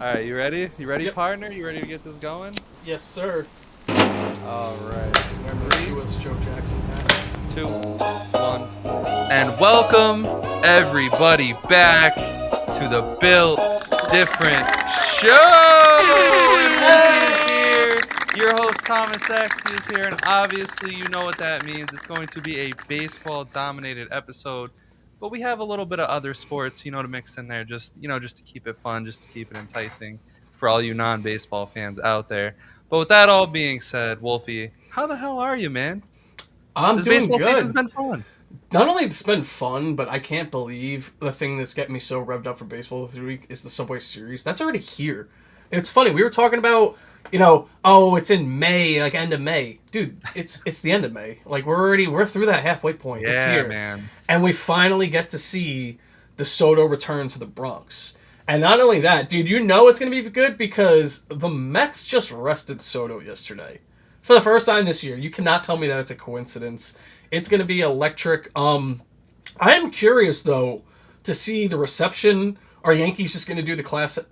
All right, you ready? You ready, Yep. partner? You ready to get this going? Yes, sir. All right. Wearing my Three, Shoeless Joe Jackson hat. 2, 1. And welcome everybody back to the Built Different Show. And Wolfie is here. Your host Thomas Saxby is here, and obviously you know what that means. It's going to be a baseball-dominated episode, but we have a little bit of other sports, to mix in there, just to keep it fun, just to keep it enticing for all you non-baseball fans out there. But with that all being said, Wolfie, how the hell are you, man? I'm This doing baseball season's good. been fun. Not only it's been fun, but I can't believe the thing that's getting me so revved up for baseball this week is the Subway Series. That's already here. It's funny. We were talking about, oh, it's in May, like end of May, dude. It's the end of May. Like we're through that halfway point. It's Yeah, here, man. and we finally get to see the Soto return to the Bronx. And not only that, dude, you know it's gonna be good because the Mets just rested Soto yesterday for the first time this year. You cannot tell me that it's a coincidence. It's going to be electric. I am curious though to see the reception. Are Yankees just going to do the classic,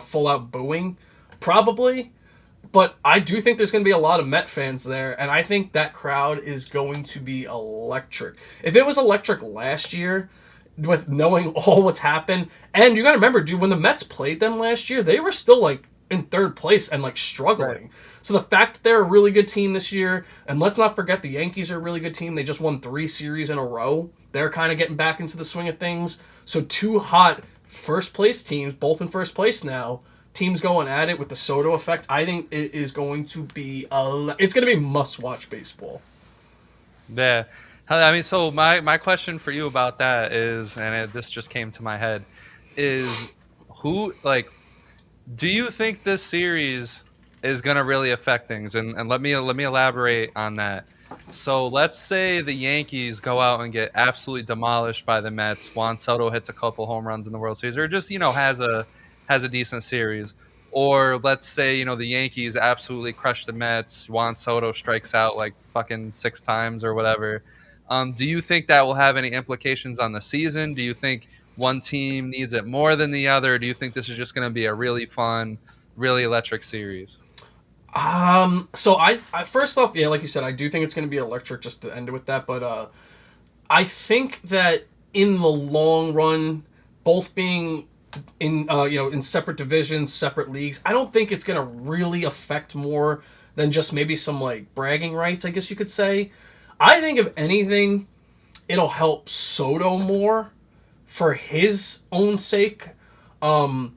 full out booing? Probably, but I do think there's going to be a lot of Met fans there, and I think that crowd is going to be electric. If it was electric last year, with knowing all what's happened, and you got to remember, dude, when the Mets played them last year, they were still like in third place and like Right. struggling. So the fact that they're a really good team this year, and let's not forget the Yankees are a really good team. They just won 3 series in a row. They're kind of getting back into the swing of things. So two hot first place teams, both in first place now. Teams going at it with the Soto effect. I think it is going to be it's going to be must watch baseball. Yeah. I mean, so my question for you about that is, and this just came to my head, is who, like, do you think this series is going to really affect things? And let me elaborate on that. So let's say the Yankees go out and get absolutely demolished by the Mets. Juan Soto hits a couple home runs in the World Series, or just has a decent series. Or let's say the Yankees absolutely crush the Mets. Juan Soto strikes out like fucking 6 times or whatever. Do you think that will have any implications on the season? Do you think one team needs it more than the other? Do you think this is just going to be a really fun, really electric series? So I first off, yeah, like you said, I do think it's going to be electric. Just to end it with that, but I think that in the long run, both being in in separate divisions, separate leagues, I don't think it's gonna really affect more than just maybe some like bragging rights, I guess you could say. I think if anything, it'll help Soto more for his own sake. Because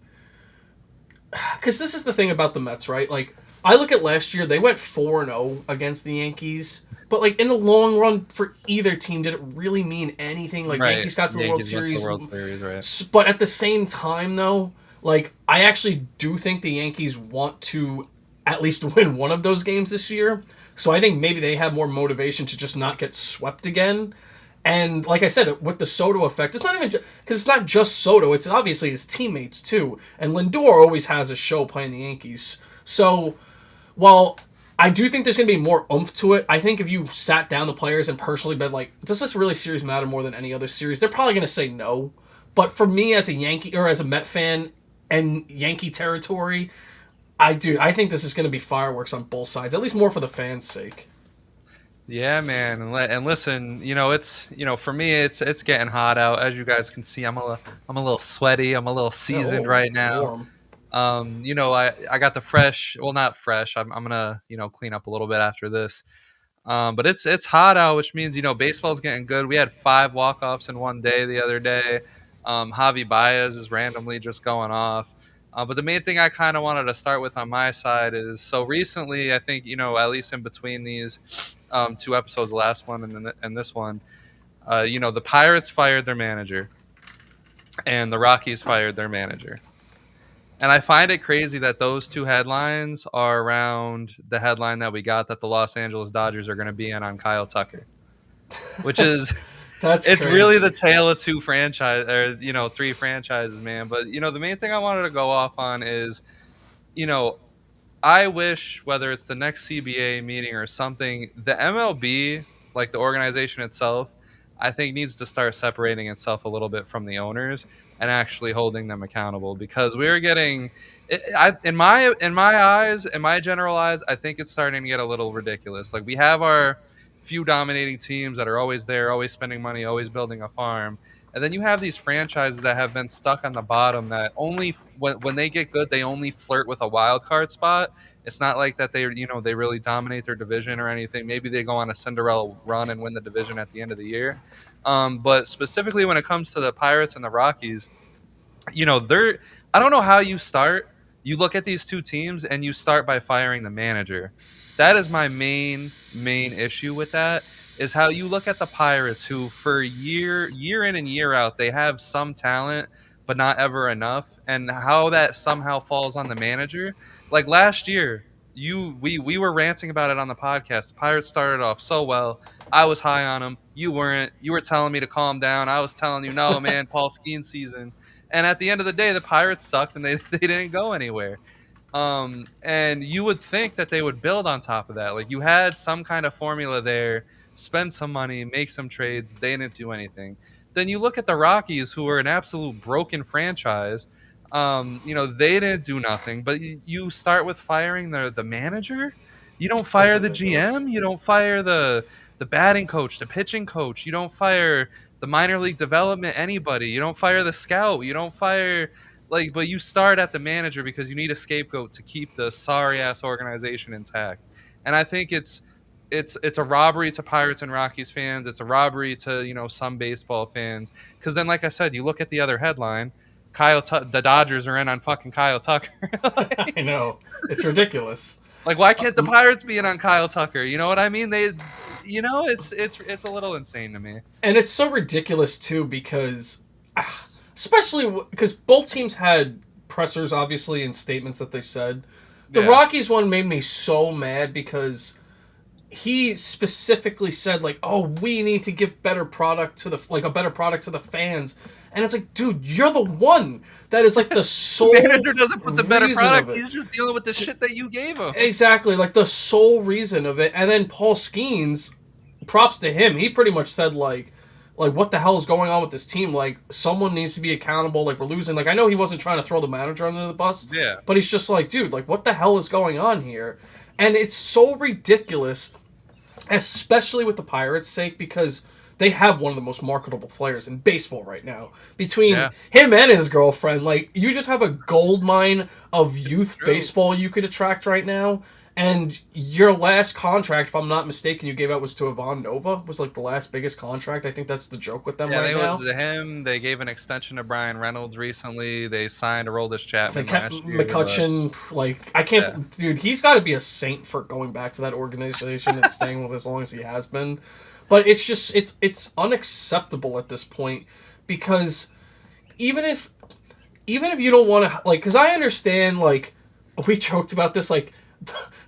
this is the thing about the Mets, right? Like, I look at last year, they went 4-0 against the Yankees. But, like, in the long run, for either team, did it really mean anything? Like, Right. Yankees got to the World Yankees went to the Series. World Series, right? But at the same time, though, like, I actually do think the Yankees want to at least win one of those games this year. So I think maybe they have more motivation to just not get swept again. And like I said, with the Soto effect, it's not even because it's not just Soto; it's obviously his teammates too. And Lindor always has a show playing the Yankees. So while I do think there's going to be more oomph to it, I think if you sat down the players and personally been like, "Does this really series matter more than any other series?" They're probably going to say no. But for me, as a Yankee or as a Met fan and Yankee territory, I think this is going to be fireworks on both sides, at least more for the fans' sake. Yeah, man. And listen, it's for me, it's getting hot out. As you guys can see, I'm a little sweaty. I'm a little Yeah, seasoned oh, right now. warm. I got the fresh. Well, not fresh. I'm gonna clean up a little bit after this. But it's hot out, which means baseball's getting good. We had 5 walk-offs in one day the other day. Javi Baez is randomly just going off. But the main thing I kind of wanted to start with on my side is, so recently, I think at least in between these 2 episodes, the last one and this one, the Pirates fired their manager and the Rockies fired their manager. And I find it crazy that those two headlines are around the headline that we got that the Los Angeles Dodgers are going to be in on Kyle Tucker, which is That's it's really the crazy. tale of two franchise or 3 franchises, man. But the main thing I wanted to go off on is you know I wish, whether it's the next CBA meeting or something, the MLB, like the organization itself, I think needs to start separating itself a little bit from the owners and actually holding them accountable, because we're getting in my eyes, in my general eyes, I think it's starting to get a little ridiculous. Like, we have our few dominating teams that are always there, always spending money, always building a farm. And then you have these franchises that have been stuck on the bottom that only when they get good, they only flirt with a wild card spot. It's not like that they really dominate their division or anything. Maybe they go on a Cinderella run and win the division at the end of the year. But specifically when it comes to the Pirates and the Rockies, they're I don't know how you start. You look at these two teams and you start by firing the manager. That is my main issue with that, is how you look at the Pirates, who for year in and year out, they have some talent but not ever enough, and how that somehow falls on the manager. Like last year, we were ranting about it on the podcast. The Pirates started off so well. I was high on them. You weren't. You were telling me to calm down. I was telling you, no, man, Paul Skeens season. And at the end of the day, the Pirates sucked and they didn't go anywhere. And you would think that they would build on top of that. Like, you had some kind of formula there, spend some money, make some trades. They didn't do anything. Then you look at the Rockies, who are an absolute broken franchise. They didn't do nothing. But you start with firing the manager. You don't fire the GM. You don't fire the batting coach, the pitching coach. You don't fire the minor league development, anybody. You don't fire the scout. You don't fire but you start at the manager because you need a scapegoat to keep the sorry ass organization intact. And I think it's a robbery to Pirates and Rockies fans. It's a robbery to some baseball fans, because then, like I said, you look at the other headline, the Dodgers are in on fucking Kyle Tucker. I know, it's ridiculous. Like, why can't the Pirates be in on Kyle Tucker? You know what I mean? It's a little insane to me. And it's so ridiculous too, because especially because both teams had pressers, obviously, and statements that they said. The Rockies one made me so mad because he specifically said, like, "Oh, we need to give better product to a better product to the fans." And it's like, dude, you're the one that is like the sole the manager doesn't put the better product. He's just dealing with the shit that you gave him. Exactly, like the sole reason of it. And then Paul Skeens, props to him. He pretty much said like what the hell is going on with this team? Like, someone needs to be accountable. Like, we're losing. Like, I know he wasn't trying to throw the manager under the bus. Yeah. But he's just like, dude, like, what the hell is going on here? And it's so ridiculous, especially with the Pirates' sake, because they have one of the most marketable players in baseball right now. Between him and his girlfriend, like, you just have a gold mine of youth baseball you could attract right now. And your last contract, if I'm not mistaken, you gave out was to Ivan Nova, was like the last biggest contract. I think that's the joke with them right now. Yeah, it was him. They gave an extension to Brian Reynolds recently. They signed Aroldis Chapman last year. McCutcheon, I can't... Dude, he's got to be a saint for going back to that organization and staying with as long as he has been. But it's just... It's unacceptable at this point, because even if you don't want to... Like, because I understand, like, we joked about this, like...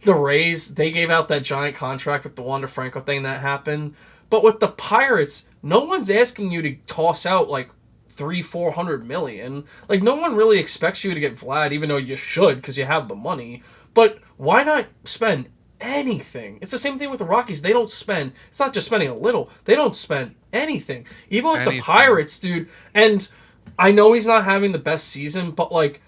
The Rays, they gave out that giant contract with the Wander Franco thing that happened. But with the Pirates, no one's asking you to toss out like $300-400 million. Like, no one really expects you to get Vlad, even though you should because you have the money. But why not spend anything? It's the same thing with the Rockies. They don't spend. It's not just spending a little. They don't spend anything. Even with the Pirates, dude. And I know he's not having the best season, but like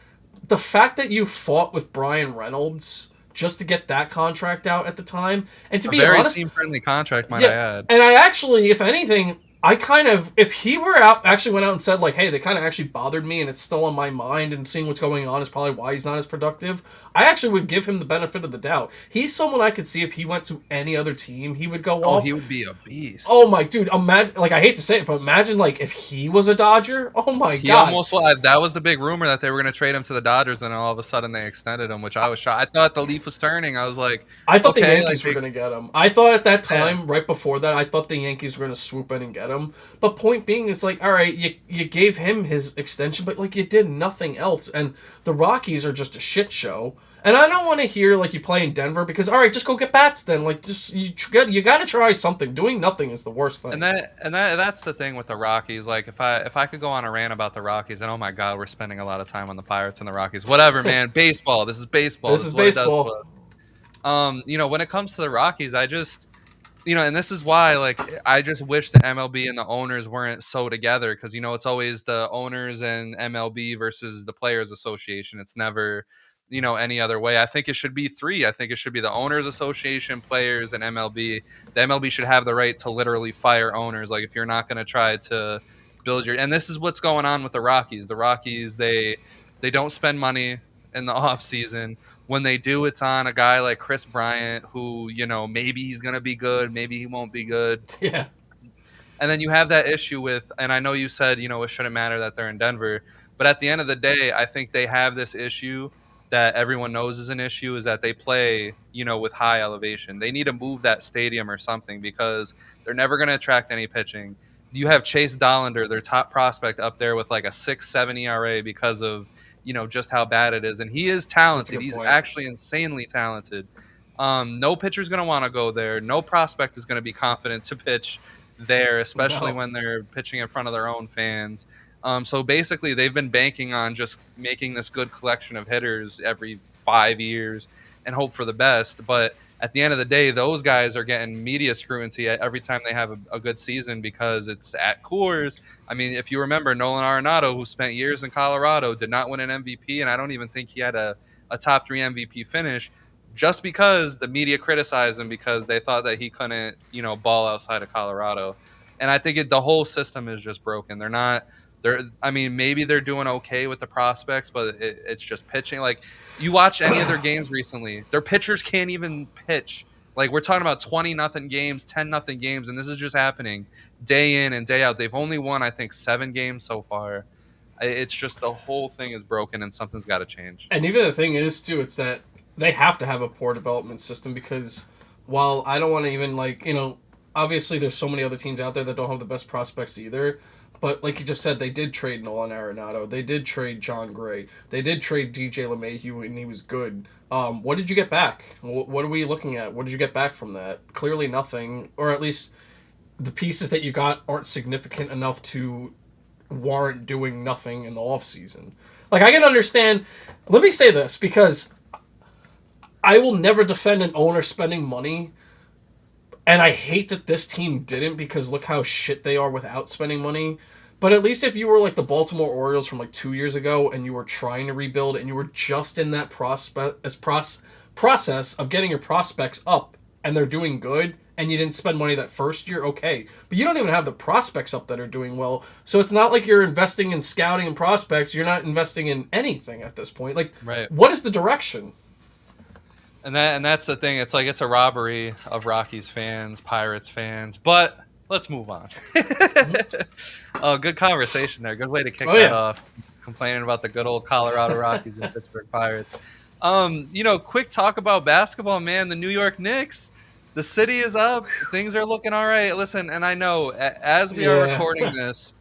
the fact that you fought with Brian Reynolds just to get that contract out at the time. And to be honest, very team-friendly contract, might I add. And I actually, if anything, I kind of, if he were actually went out and said, like, hey, they kind of actually bothered me and it's still on my mind and seeing what's going on is probably why he's not as productive, I actually would give him the benefit of the doubt. He's someone I could see if he went to any other team, he would go off. Oh, he would be a beast. Oh, my, dude, imagine, like, I hate to say it, but imagine, like, if he was a Dodger. Oh, my God. That was the big rumor that they were going to trade him to the Dodgers, and all of a sudden they extended him, which I was shocked. I thought the leaf was turning. I was like, I thought the Yankees were going to get him. I thought at that time, right before that, I thought the Yankees were going to swoop in and get him. But point being, it's like, all right, you gave him his extension, but like you did nothing else. And the Rockies are just a shit show. And I don't want to hear like you play in Denver because, all right, just go get bats then. Like, just you got to try something. Doing nothing is the worst thing. And that's the thing with the Rockies. Like, if I could go on a rant about the Rockies, and oh my God, we're spending a lot of time on the Pirates and the Rockies. Whatever, man. Baseball. This is baseball. This is baseball. When it comes to the Rockies, I just. and this is why, like, I just wish the MLB and the owners weren't so together, because it's always the owners and MLB versus the Players Association. It's never, any other way. I think it should be three. I think it should be the Owners Association, Players, and MLB. The MLB should have the right to literally fire owners. Like, if you're not going to try to build your, and this is what's going on with the Rockies. The Rockies, they don't spend money in the off season. When they do, it's on a guy like Chris Bryant, who, maybe he's going to be good, maybe he won't be good. Yeah. And then you have that issue with, and I know you said, it shouldn't matter that they're in Denver, but at the end of the day, I think they have this issue that everyone knows is an issue, is that they play, with high elevation. They need to move that stadium or something, because they're never going to attract any pitching. You have Chase Dollander, their top prospect, up there with like a 6.7 ERA because of, just how bad it is. And he is talented. He's point. actually insanely talented. No pitcher's going to want to go there. No prospect is going to be confident to pitch there, especially when they're pitching in front of their own fans. So basically, they've been banking on just making this good collection of hitters every 5 years and hope for the best. But at the end of the day, those guys are getting media scrutiny every time they have a good season, because it's at Coors. I mean, if you remember, Nolan Arenado, who spent years in Colorado, did not win an MVP, and I don't even think he had a top 3 MVP finish, just because the media criticized him because they thought that he couldn't, ball outside of Colorado. And I think the whole system is just broken. I mean, maybe they're doing okay with the prospects, but it's just pitching. Like, you watch any of their games recently, their pitchers can't even pitch. Like, we're talking about 20-0 games, 10-0 games, and this is just happening day in and day out. They've only won, I think, 7 games so far. It's just the whole thing is broken, and something's got to change. And even the thing is, too, it's that they have to have a poor development system, because while I don't want to even, obviously there's so many other teams out there that don't have the best prospects either. But like you just said, they did trade Nolan Arenado. They did trade John Gray. They did trade DJ LeMahieu, and he was good. What did you get back? What are we looking at? What did you get back from that? Clearly nothing. Or at least the pieces that you got aren't significant enough to warrant doing nothing in the offseason. Like, I can understand. Let me say this, because I will never defend an owner spending money. And I hate that this team didn't, because look how shit they are without spending money. But at least if you were like the Baltimore Orioles from like 2 years ago, and you were trying to rebuild, and you were just in that process of getting your prospects up, and they're doing good, and you didn't spend money that first year, okay. But you don't even have the prospects up that are doing well. So it's not like you're investing in scouting and prospects. You're not investing in anything at this point. Like, right. What is the direction? And that's the thing. It's like, it's a robbery of Rockies fans, Pirates fans. But let's move on. Oh, good conversation there. Good way to kick that off. Complaining about the good old Colorado Rockies and Pittsburgh Pirates. Quick talk about basketball, man. The New York Knicks. The city is up. Things are looking all right. Listen, and I know as we are recording this,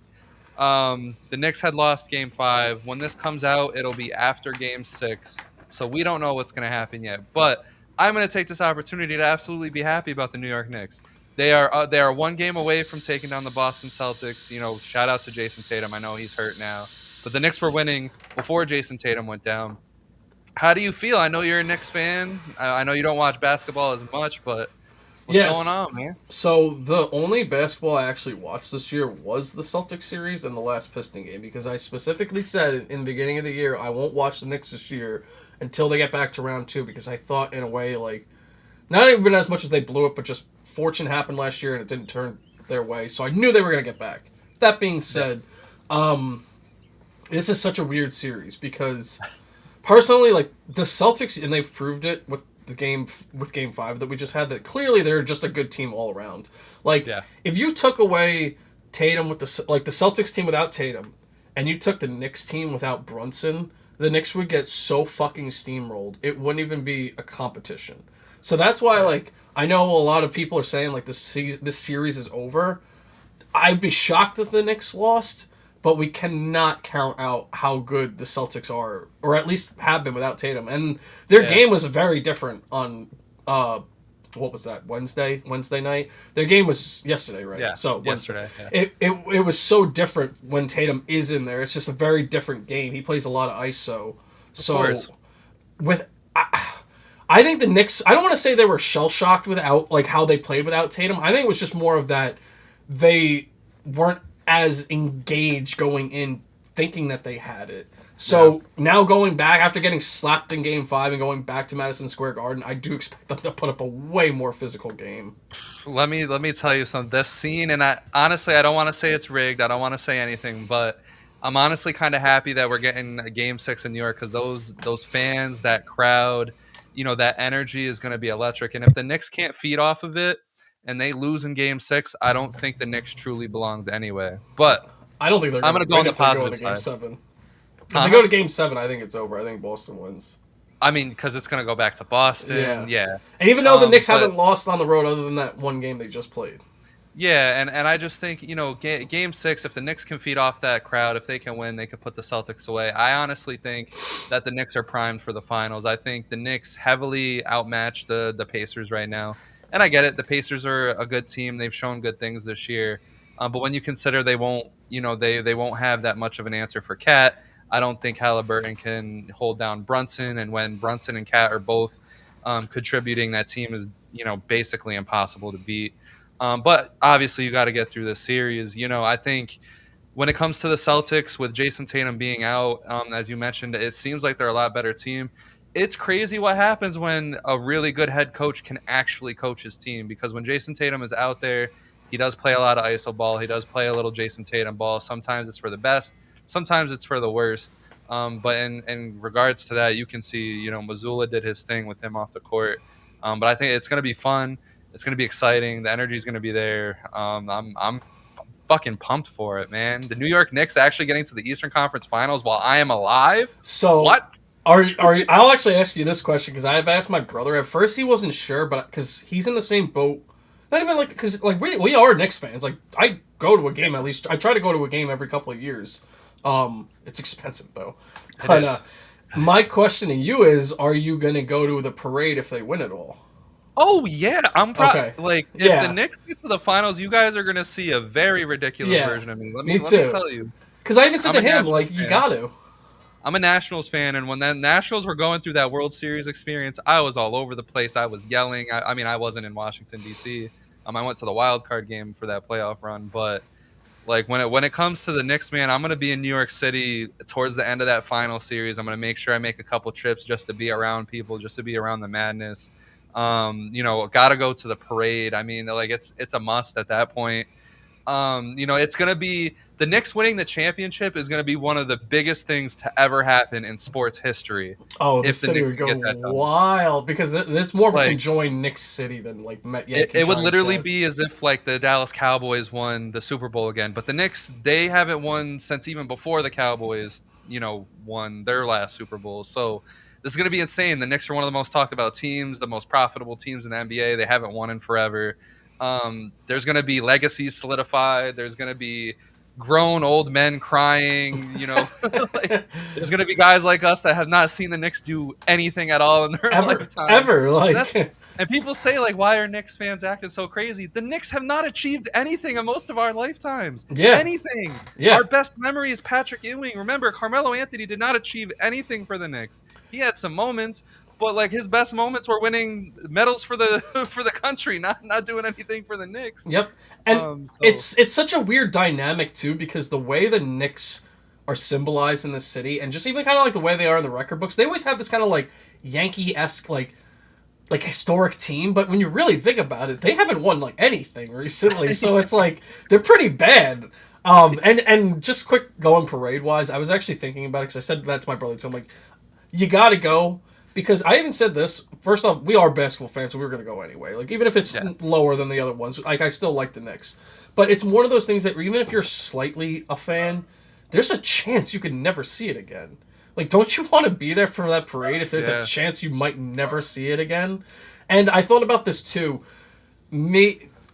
the Knicks had lost Game 5. When this comes out, it'll be after Game 6. So we don't know what's going to happen yet. But I'm going to take this opportunity to absolutely be happy about the New York Knicks. They are 1 game away from taking down the Boston Celtics. Shout out to Jason Tatum. I know he's hurt now. But the Knicks were winning before Jason Tatum went down. How do you feel? I know you're a Knicks fan. I know you don't watch basketball as much, but what's going on, man? So the only basketball I actually watched this year was the Celtics series and the last Piston game, because I specifically said in the beginning of the year I won't watch the Knicks this year until they get back to round 2, because I thought, in a way, like, not even as much as they blew it, but just fortune happened last year and it didn't turn their way, so I knew they were going to get back. That being said, this is such a weird series, because personally, like, the Celtics, and they've proved it with Game 5 that we just had, that clearly they're just a good team all around. Like, if you took away Tatum with the Celtics team without Tatum, and you took the Knicks team without Brunson, the Knicks would get so fucking steamrolled. It wouldn't even be a competition. So that's why, like, I know a lot of people are saying, like, this series is over. I'd be shocked if the Knicks lost, but we cannot count out how good the Celtics are, or at least have been without Tatum. And their game was very different on, what was that, Wednesday night? Their game was yesterday, right? Yeah, so yesterday. Yeah. It was so different when Tatum is in there. It's just a very different game. He plays a lot of ISO. Of course. I think the Knicks. I don't want to say they were shell shocked without like how they played without Tatum. I think it was just more of that they weren't as engaged going in, thinking that they had it. So now going back after getting slapped in Game 5 and going back to Madison Square Garden, I do expect them to put up a way more physical game. Let me tell you something. This scene, and I honestly I don't want to say it's rigged. I don't want to say anything, but I'm honestly kind of happy that we're getting a Game 6 in New York because those fans, that crowd, that energy is going to be electric. And if the Knicks can't feed off of it and they lose in Game 6, I don't think the Knicks truly belonged anyway. But I don't think they're I'm going going to go on the if they go positive into Game side. 7. If they go to Game 7, I think it's over. I think Boston wins. I mean, because it's going to go back to Boston. Yeah. And even though the Knicks haven't lost on the road other than that one game they just played. Yeah, and I just think, Game 6, if the Knicks can feed off that crowd, if they can win, they could put the Celtics away. I honestly think that the Knicks are primed for the finals. I think the Knicks heavily outmatch the Pacers right now. And I get it. The Pacers are a good team. They've shown good things this year. But when you consider they won't have that much of an answer for Cat, I don't think Halliburton can hold down Brunson. And when Brunson and Cat are both contributing, that team is, basically impossible to beat. But obviously, you got to get through this series. I think when it comes to the Celtics, with Jason Tatum being out, as you mentioned, it seems like they're a lot better team. It's crazy what happens when a really good head coach can actually coach his team, because when Jason Tatum is out there, he does play a lot of iso ball. He does play a little Jason Tatum ball. Sometimes it's for the best. Sometimes it's for the worst. But in regards to that, you can see, Mazzulla did his thing with him off the court. But I think it's going to be fun. It's going to be exciting. The energy is going to be there. I'm fucking pumped for it, man. The New York Knicks actually getting to the Eastern Conference Finals while I am alive? So what? I'll actually ask you this question because I've asked my brother. At first, he wasn't sure, but because he's in the same boat. Not even because we are Knicks fans. Like, I go to a game at least. I try to go to a game every couple of years. It's expensive though. But my question to you is: are you gonna go to the parade if they win it all? Oh yeah, I'm okay. If the Knicks get to the finals, you guys are gonna see a very ridiculous version of me. Let me tell you. Because I even said to him, you got to. I'm a Nationals fan, and when the Nationals were going through that World Series experience, I was all over the place. I was yelling. I mean, I wasn't in Washington D.C. I went to the wild card game for that playoff run, but when it comes to the Knicks, man, I'm gonna be in New York City towards the end of that final series. I'm gonna make sure I make a couple trips just to be around people, just to be around the madness. Gotta go to the parade. I mean, it's a must at that point. It's going to be the Knicks winning the championship is going to be one of the biggest things to ever happen in sports history. Oh, the city would go wild because it's more of a conjoined Knicks city than Met Yankee. It would literally be as if the Dallas Cowboys won the Super Bowl again. But the Knicks, they haven't won since even before the Cowboys, won their last Super Bowl. So this is going to be insane. The Knicks are one of the most talked about teams, the most profitable teams in the NBA. They haven't won in forever. There's going to be legacies solidified. There's going to be grown old men crying. There's going to be guys like us that have not seen the Knicks do anything at all in their lifetime. And people say, why are Knicks fans acting so crazy? The Knicks have not achieved anything in most of our lifetimes. Yeah. Anything. Yeah. Our best memory is Patrick Ewing. Remember, Carmelo Anthony did not achieve anything for the Knicks. He had some moments, but his best moments were winning medals for the country, not doing anything for the Knicks. Yep. And it's such a weird dynamic too, because the way the Knicks are symbolized in the city, and just even kind of the way they are in the record books, they always have this kind of Yankee-esque historic team. But when you really think about it, they haven't won anything recently, so it's they're pretty bad. And just quick going parade wise, I was actually thinking about it because I said that to my brother too. I'm like, you got to go. Because I even said this, first off, we are basketball fans, so we were going to go anyway. Even if it's lower than the other ones, I still like the Knicks. But it's one of those things that even if you're slightly a fan, there's a chance you could never see it again. Don't you want to be there for that parade if there's a chance you might never see it again? And I thought about this too.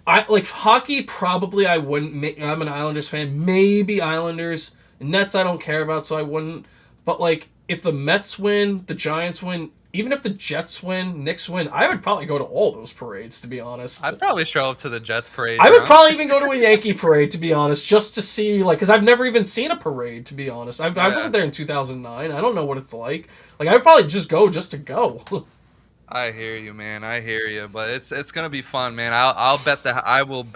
Hockey, probably I wouldn't. I'm an Islanders fan. Maybe Islanders. Nets I don't care about, so I wouldn't. But if the Mets win, the Giants win, even if the Jets win, Knicks win, I would probably go to all those parades, to be honest. I'd probably show up to the Jets parade. I would probably even go to a Yankee parade, to be honest, just to see, because I've never even seen a parade, to be honest. I wasn't there in 2009. I don't know what it's like. I would probably just go just to go. I hear you, man. I hear you, but it's gonna be fun, man. I'll bet that I would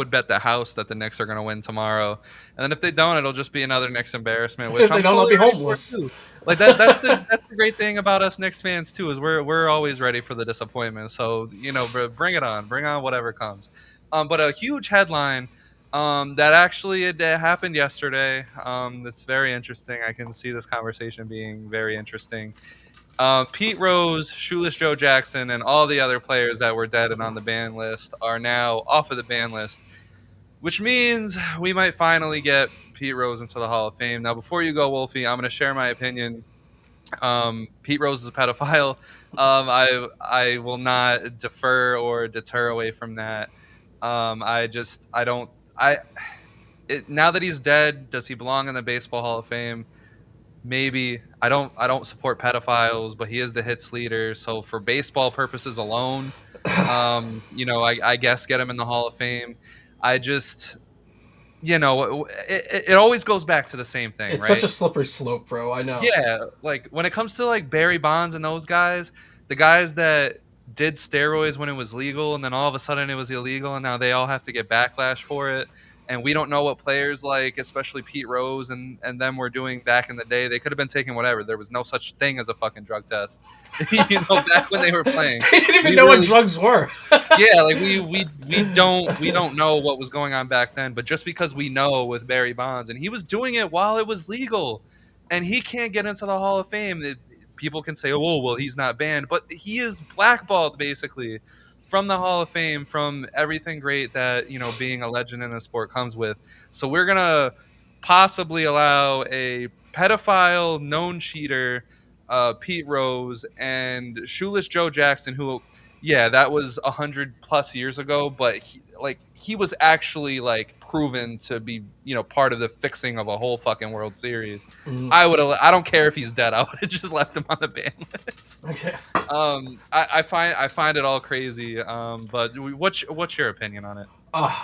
bet the house that the Knicks are gonna win tomorrow, and then if they don't, it'll just be another Knicks embarrassment, which If they I'm don't, I'll fully be ready for homeless. too. Like that's the great thing about us Knicks fans too is we're always ready for the disappointment. So bring it on, bring on whatever comes. But a huge headline that actually it happened yesterday. That's very interesting. I can see this conversation being very interesting. Pete Rose, Shoeless Joe Jackson, and all the other players that were dead and on the ban list are now off of the ban list, which means we might finally get Pete Rose into the Hall of Fame. Now, before you go, Wolfie, I'm going to share my opinion. Pete Rose is a pedophile. I will not defer or deter away from that. I don't I now that he's dead, does he belong in the Baseball Hall of Fame? Maybe. I don't support pedophiles, but he is the hits leader. So for baseball purposes alone, I guess get him in the Hall of Fame. I just it always goes back to the same thing, It's such right? a slippery slope, bro. I know. Yeah, like when it comes to like Barry Bonds and those guys, the guys that did steroids when it was legal and then all of a sudden it was illegal and now they all have to get backlash for it. And we don't know what players like, especially Pete Rose and them were doing back in the day. They could have been taking whatever. There was no such thing as a fucking drug test. Back when they were playing. They didn't even We know what really drugs were. yeah, like we don't know what was going on back then, but just because we know with Barry Bonds and he was doing it while it was legal and he can't get into the Hall of Fame, people can say, "Oh, well, he's not banned," but he is blackballed basically from the Hall of Fame from everything great that, being a legend in a sport comes with. So we're going to possibly allow a pedophile known cheater Pete Rose and Shoeless Joe Jackson, who yeah, that was 100+ years ago, but he was actually like proven to be part of the fixing of a whole fucking World Series. Mm, I don't care if he's dead. I would have just left him on the ban list. okay. I find it all crazy. But what's your opinion on it?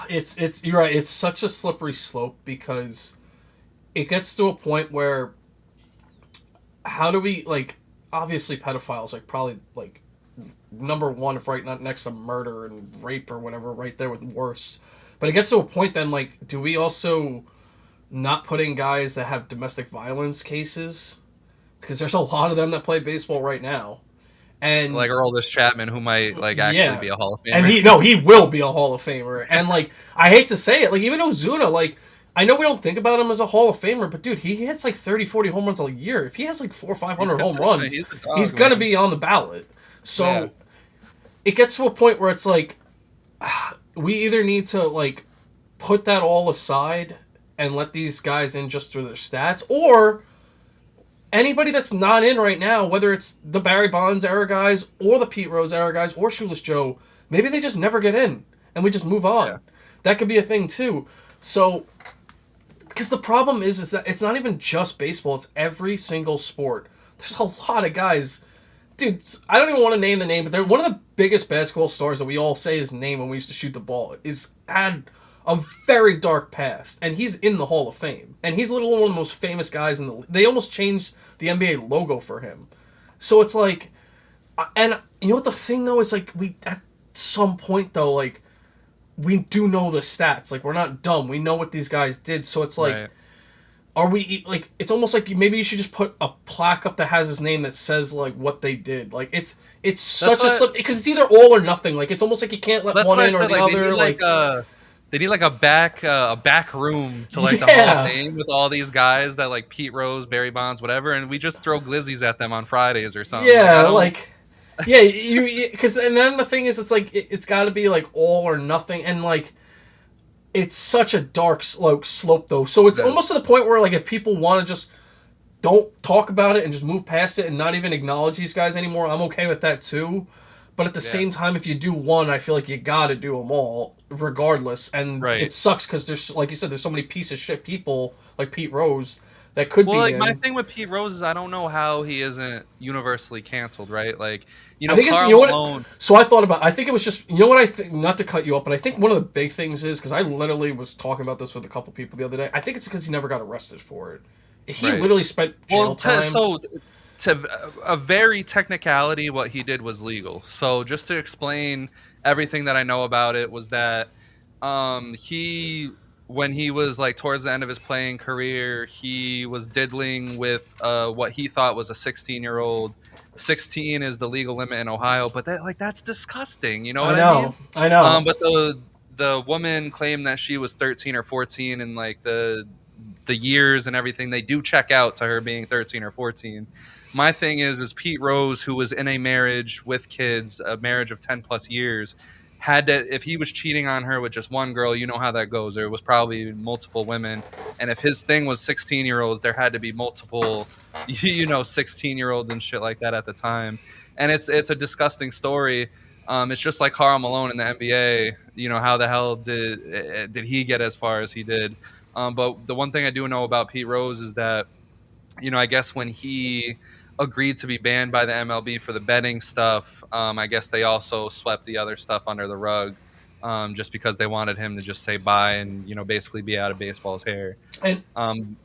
It's you're right. It's such a slippery slope because it gets to a point where how do we like obviously pedophiles like probably like number one if right not next to murder and rape or whatever right there with worse. But it gets to a point then like do we also not put in guys that have domestic violence cases because there's a lot of them that play baseball right now. And Like Aroldis Chapman, who might like actually yeah. be a Hall of And Famer. he will be a Hall of Famer. And like I hate to say it, like even Ozuna, like I know we don't think about him as a Hall of Famer, but dude, he hits like 30, 40 home runs a year. If he has like 400 or 500 home consistent. runs, He's a dog, he's gonna man. be on the ballot. So Yeah. it gets to a point where it's like we either need to like put that all aside and let these guys in just through their stats, or anybody that's not in right now, whether it's the Barry Bonds era guys or the Pete Rose era guys or Shoeless Joe, maybe they just never get in and we just move on. Yeah. That could be a thing too. So, because the problem is that it's not even just baseball; it's every single sport. There's a lot of guys, dude. I don't even want to name the name, but they're one of the biggest basketball stars that we all say his name when we used to shoot the ball. Is had a very dark past, and he's in the Hall of Fame, and he's literally one of the most famous guys in the. They almost changed the NBA logo for him, so it's like, and you know what the thing though is like we at some point though like we do know the stats, like we're not dumb, we know what these guys did, so it's like. Right. Are we like? It's almost like maybe you should just put a plaque up that has his name that says like what they did. Like it's such a slip because it's either all or nothing. Like it's almost like you can't let That's one why I in or said the like other. Like they need like a back room to like the Hall yeah, of Fame with all these guys that like Pete Rose, Barry Bonds, whatever, and we just throw glizzies at them on Fridays or something. yeah, I don't. like yeah, you because and then the thing is, it's like it's got to be like all or nothing, and like it's such a dark slope though. So it's almost to the point where like if people want to just don't talk about it and just move past it and not even acknowledge these guys anymore, I'm okay with that too. But at the Yeah. same time, if you do one, I feel like you got to do them all, regardless. And Right. it sucks because there's, like you said, there's so many piece of shit people like Pete Rose that could Well, be like in. my thing with Pete Rose is I don't know how he isn't universally canceled, right? Like, I think it's Karl you know what. Malone. So I thought about. I think it was just you know what I think. Not to cut you up, but I think one of the big things is because I literally was talking about this with a couple people the other day. I think it's because he never got arrested for it. He Right. literally spent jail Well, time. so to a very technicality, what he did was legal. So just to explain everything that I know about it was that he when he was like towards the end of his playing career, he was diddling with what he thought was a 16-year-old. 16 is the legal limit in Ohio, but that's disgusting. You know I what I mean? know. I know. But the woman claimed that she was 13 or 14, and like the years and everything, they do check out to her being 13 or 14. My thing is Pete Rose, who was in a marriage with kids, a marriage of 10 plus years, had to, if he was cheating on her with just one girl, you know how that goes. There was probably multiple women. And if his thing was 16-year-olds, there had to be multiple, 16-year-olds and shit like that at the time. And it's a disgusting story. It's just like Karl Malone in the NBA. How the hell did he get as far as he did? But the one thing I do know about Pete Rose is that, I guess when he agreed to be banned by the MLB for the betting stuff, I guess they also swept the other stuff under the rug, just because they wanted him to just say bye and, basically be out of baseball's hair. And Um,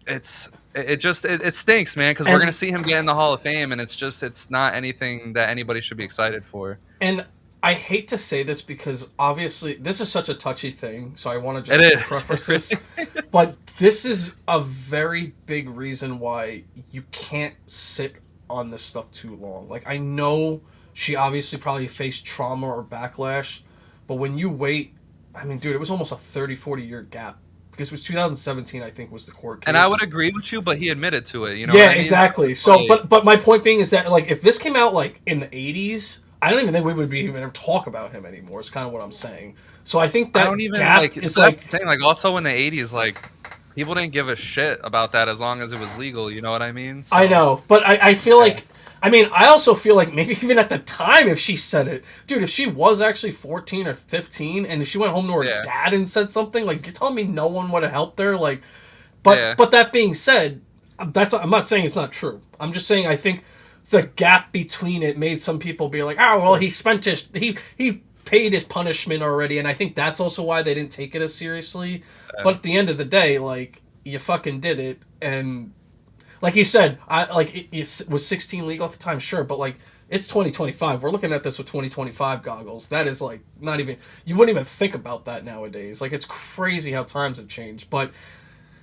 it stinks, man, because we're and going to see him get in the Hall of Fame, and it's not anything that anybody should be excited for. and I hate to say this because obviously this is such a touchy thing, so I want to It just is. preface It this. really But is. this is a very big reason why you can't sit on this stuff too long. Like, I know she obviously probably faced trauma or backlash, but when you wait, I mean, dude, it was almost a 30, 40-year gap. Because it was 2017, I think, was the court case. And I would agree with you, but he admitted to it. You know Yeah, what I mean? exactly. So, but my point being is that, like, if this came out, like, in the 80s, I don't even think we would be even ever talk about him anymore. Is kind of what I'm saying. So I think I that don't even gap like is that like, thing. Like also in the '80s, like people didn't give a shit about that as long as it was legal. You know what I mean? So, I know, but I feel yeah, like, I mean, I also feel like maybe even at the time, if she said it, dude, if she was actually 14 or 15, and if she went home to her yeah, dad and said something, like, you're telling me no one would have helped her, like, yeah. but that being said, I'm not saying it's not true. I'm just saying I think the gap between it made some people be like, oh well, he paid his punishment already, and I think that's also why they didn't take it as seriously. But at the end of the day, like, you fucking did it, and like you said, it was 16 legal at the time, sure, but like, it's 2025. We're looking at this with 2025 goggles. That is like not even, you wouldn't even think about that nowadays. Like, it's crazy how times have changed, but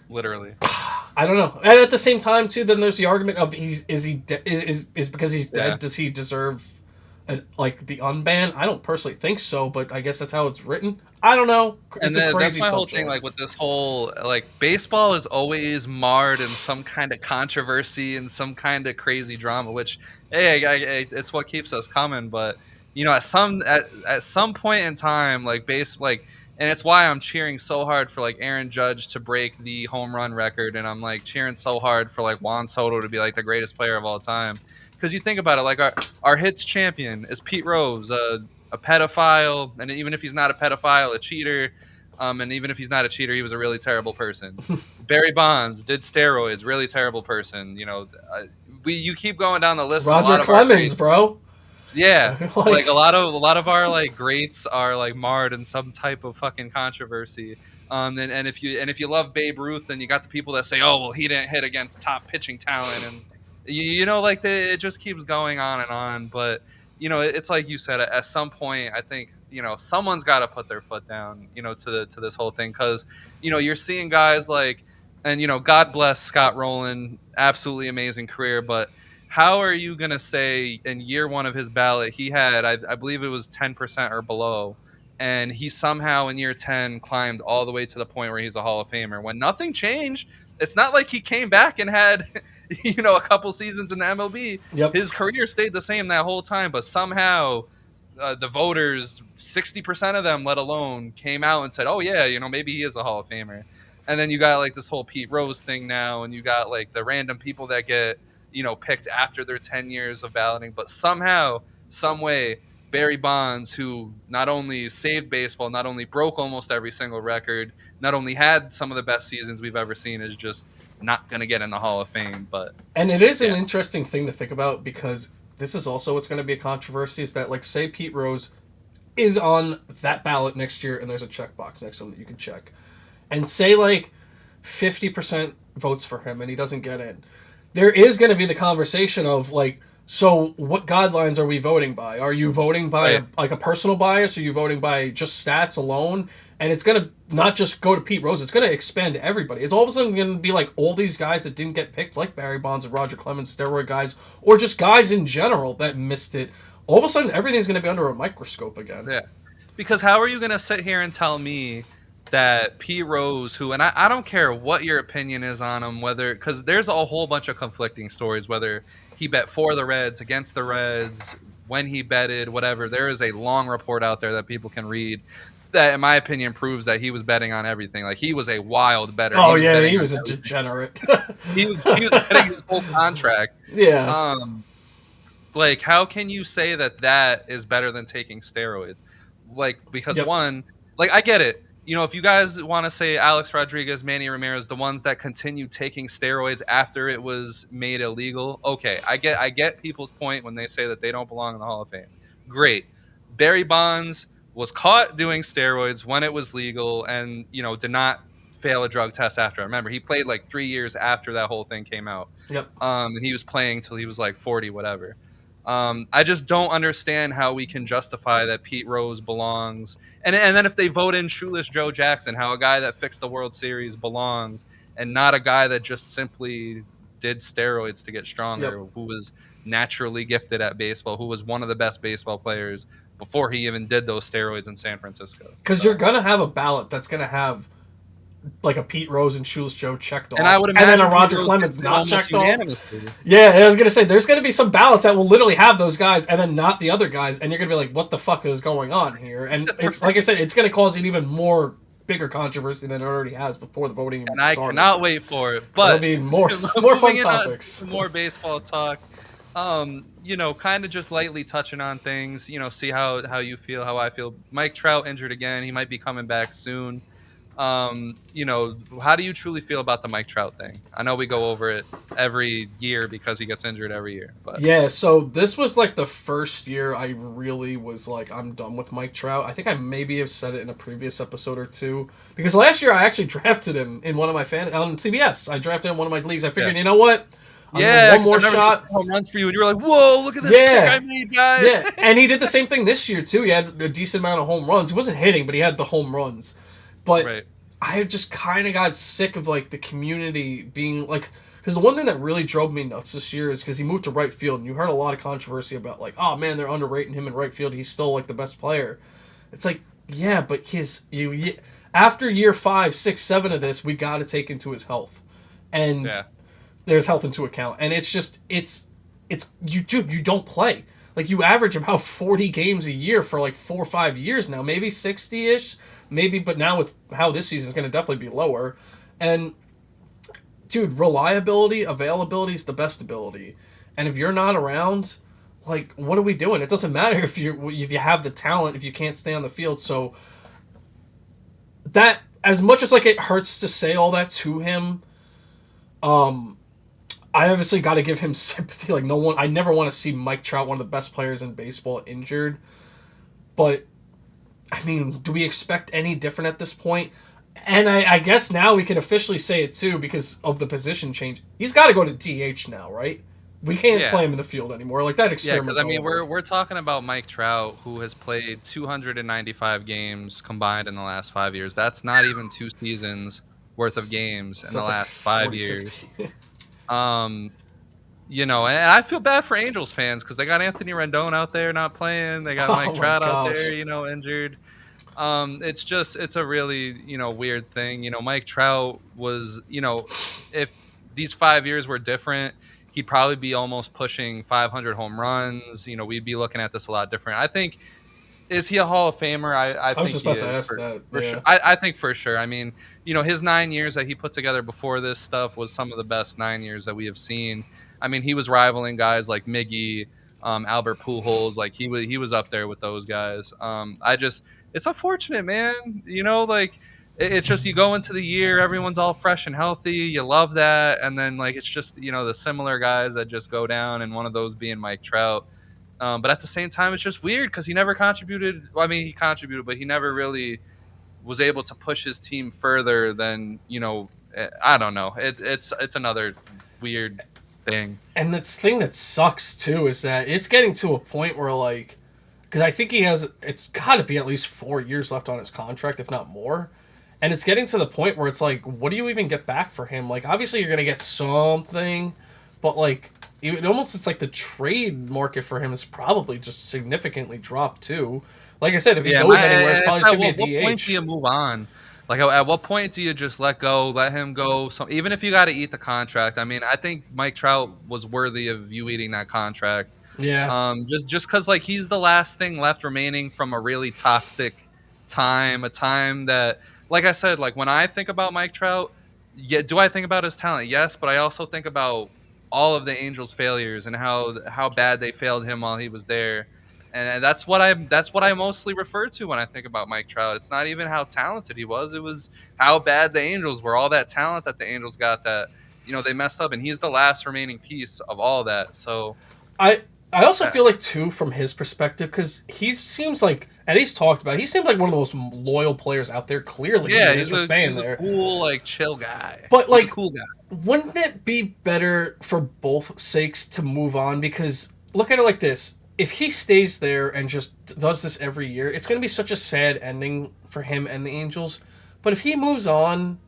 Literally. I don't know. And at the same time, too, then there's the argument of is he is because he's dead? Yeah. Does he deserve like the unban? I don't personally think so, but I guess that's how it's written. I don't know. And It's a then that's crazy my whole subject. thing. Like with this whole like baseball is always marred in some kind of controversy and some kind of crazy drama. Which it's what keeps us coming. But at some point in time, like and it's why I'm cheering so hard for like Aaron Judge to break the home run record, and I'm like cheering so hard for like Juan Soto to be like the greatest player of all time. Because you think about it, like our hits champion is Pete Rose, a pedophile, and even if he's not a pedophile, a cheater. And even if he's not a cheater, he was a really terrible person. Barry Bonds did steroids, really terrible person. You keep going down the list. And a Roger lot of our Clemens, bro. yeah, Like, like a lot of our like greats are like marred in some type of fucking controversy. And if you love Babe Ruth, then you got the people that say, oh well, he didn't hit against top pitching talent, and like it just keeps going on and on. But it's like you said, at some point, I think someone's got to put their foot down, to this whole thing, because you're seeing guys like, and God bless Scott Rowland, absolutely amazing career, but how are you going to say in year one of his ballot, he had, I believe it was 10% or below, and he somehow in year 10 climbed all the way to the point where he's a Hall of Famer when nothing changed? It's not like he came back and had, a couple seasons in the MLB. yep. His career stayed the same that whole time, but somehow the voters, 60% of them, let alone, came out and said, oh, yeah, maybe he is a Hall of Famer. And then you got like this whole Pete Rose thing now, and you got like the random people that get picked after their 10 years of balloting, but somehow, some way, Barry Bonds, who not only saved baseball, not only broke almost every single record, not only had some of the best seasons we've ever seen, is just not going to get in the Hall of Fame. But And it is an yeah, interesting thing to think about, because this is also what's going to be a controversy, is that, like, say Pete Rose is on that ballot next year and there's a checkbox next to him that you can check. And say, like, 50% votes for him and he doesn't get in. there is going to be the conversation of like, so what guidelines are we voting by? Are you voting by Right. like a personal bias? Are you voting by just stats alone? And it's going to not just go to Pete Rose. It's going to expand to everybody. It's all of a sudden going to be like all these guys that didn't get picked, like Barry Bonds and Roger Clemens, steroid guys, or just guys in general that missed it. All of a sudden, everything's going to be under a microscope again. Yeah. Because how are you going to sit here and tell me that P. Rose, who, and I don't care what your opinion is on him, whether, because there's a whole bunch of conflicting stories, whether he bet for the Reds, against the Reds, when he betted, whatever. There is a long report out there that people can read that, in my opinion, proves that he was betting on everything. Like, he was a wild better. Oh, He was yeah, betting he on was a everything. degenerate. He was betting his whole contract. Yeah. Like, how can you say that that is better than taking steroids? Like, because Yep. one, like, I get it. You know, if you guys want to say Alex Rodriguez, Manny Ramirez, the ones that continued taking steroids after it was made illegal, okay, I get people's point when they say that they don't belong in the Hall of Fame. Great. Barry Bonds was caught doing steroids when it was legal and, you know, did not fail a drug test after. I remember he played like 3 years after that whole thing came out. Yep. And he was playing till he was like 40, whatever. I just don't understand how we can justify that Pete Rose belongs, and then if they vote in Shoeless Joe Jackson, how a guy that fixed the World Series belongs, and not a guy that just simply did steroids to get stronger, Yep. who was naturally gifted at baseball, who was one of the best baseball players before he even did those steroids in San Francisco. Because So, you're going to have a ballot that's going to have like a Pete Rose and Shoeless Joe checked off, and I would and then imagine a Roger Pete Rose Clemens gets it not almost checked off. unanimously. Yeah, I was gonna say there's gonna be some ballots that will literally have those guys and then not the other guys, and you're gonna be like, "What the fuck is going on here?" And it's like I said, it's gonna cause an even more bigger controversy than it already has before the voting even And I started. cannot wait for it. There'll But be more moving fun in on topics. to more baseball talk. You know, kind of just lightly touching on things. You know, see how you feel, how I feel. Mike Trout injured again. He might be coming back soon. You know, how do you truly feel about the Mike Trout thing? I know we go over it every year because he gets injured every year, but Yeah, so this was like the first year I really was like, I'm done with Mike Trout. I think I maybe have said it in a previous episode or two. Because last year I actually drafted him in one of my on CBS. I drafted him in one of my leagues. I figured, Yeah. you know what? I'm gonna yeah, one more 'cause I remember shot. he home runs for you, and you were like, "Whoa, look at this Yeah. pick I made, guys!" Yeah, and he did the same thing this year too. He had a decent amount of home runs. He wasn't hitting, but he had the home runs. But Right. I just kind of got sick of like the community being like, because the one thing that really drove me nuts this year is because he moved to right field, and you heard a lot of controversy about like, oh man, they're underrating him in right field. He's still like the best player. It's like, yeah, but after year 5, 6, 7 of this, we got to take into his health, and Yeah. there's health into account, and it's just you don't play. Like you average about 40 games a year for like 4 or 5 years now, maybe 60ish, maybe. But now with how this season is going to definitely be lower, and dude, reliability, availability is the best ability, and if you're not around, like what are we doing? It doesn't matter if you have the talent if you can't stay on the field. So that as much as like it hurts to say all that to him, I obviously got to give him sympathy. Like no one, I never want to see Mike Trout, one of the best players in baseball, injured. But I mean, do we expect any different at this point? And I guess now we can officially say it too because of the position change. He's got to go to DH now, right? We can't Yeah. play him in the field anymore. Like that Yeah, experiment. because I mean, we're talking about Mike Trout, who has played 295 games combined in the last 5 years. That's not even 2 seasons worth of games in the last 5 years. 50. You know, and I feel bad for Angels fans because they got Anthony Rendon out there not playing. They got Oh Mike my Trout out gosh. there, you know, injured. It's a really, you know, weird thing. You know, Mike Trout was, you know, if these 5 years were different, he'd probably be almost pushing 500 home runs. You know, we'd be looking at this a lot different. I think, is he a Hall of Famer? I I was think just he about to is ask for that. for Yeah. sure. I think for sure. I mean, you know, his 9 years that he put together before this stuff was some of the best 9 years that we have seen. I mean, he was rivaling guys like Miggy, Albert Pujols. Like he was up there with those guys. It's unfortunate, man. You know, like it's just you go into the year, everyone's all fresh and healthy. You love that, and then like it's just, you know, the similar guys that just go down, and one of those being Mike Trout. But at the same time, it's just weird because he never contributed. Well, I mean, he contributed, but he never really was able to push his team further than, you know. I don't know. It's another weird thing. And this thing that sucks too is that it's getting to a point where like, because I think it's got to be at least 4 years left on his contract, if not more. And it's getting to the point where it's like, what do you even get back for him? Like, obviously you're gonna get something, but like, it's like the trade market for him is probably just significantly dropped too. Like I said, if he goes anywhere, it's probably going to be a DH. What point do you move on? Like, at what point do you just let him go? So even if you got to eat the contract, I mean, I think Mike Trout was worthy of you eating that contract. Yeah. Just because like he's the last thing left remaining from a really toxic time, a time that, like I said, like when I think about Mike Trout, yeah, do I think about his talent? Yes, but I also think about all of the Angels' failures and how bad they failed him while he was there. And that's what I mostly refer to when I think about Mike Trout. It's not even how talented he was; it was how bad the Angels were. All that talent that the Angels got that they messed up, and he's the last remaining piece of all that. So I I also feel like too from his perspective because he seems like, and he's talked about, he seems like one of the most loyal players out there. Clearly, yeah, he's staying there. Cool, like chill guy. But he's like, a cool guy. Wouldn't it be better for both sakes to move on? Because look at it like this: if he stays there and just does this every year, it's going to be such a sad ending for him and the Angels. But if he moves on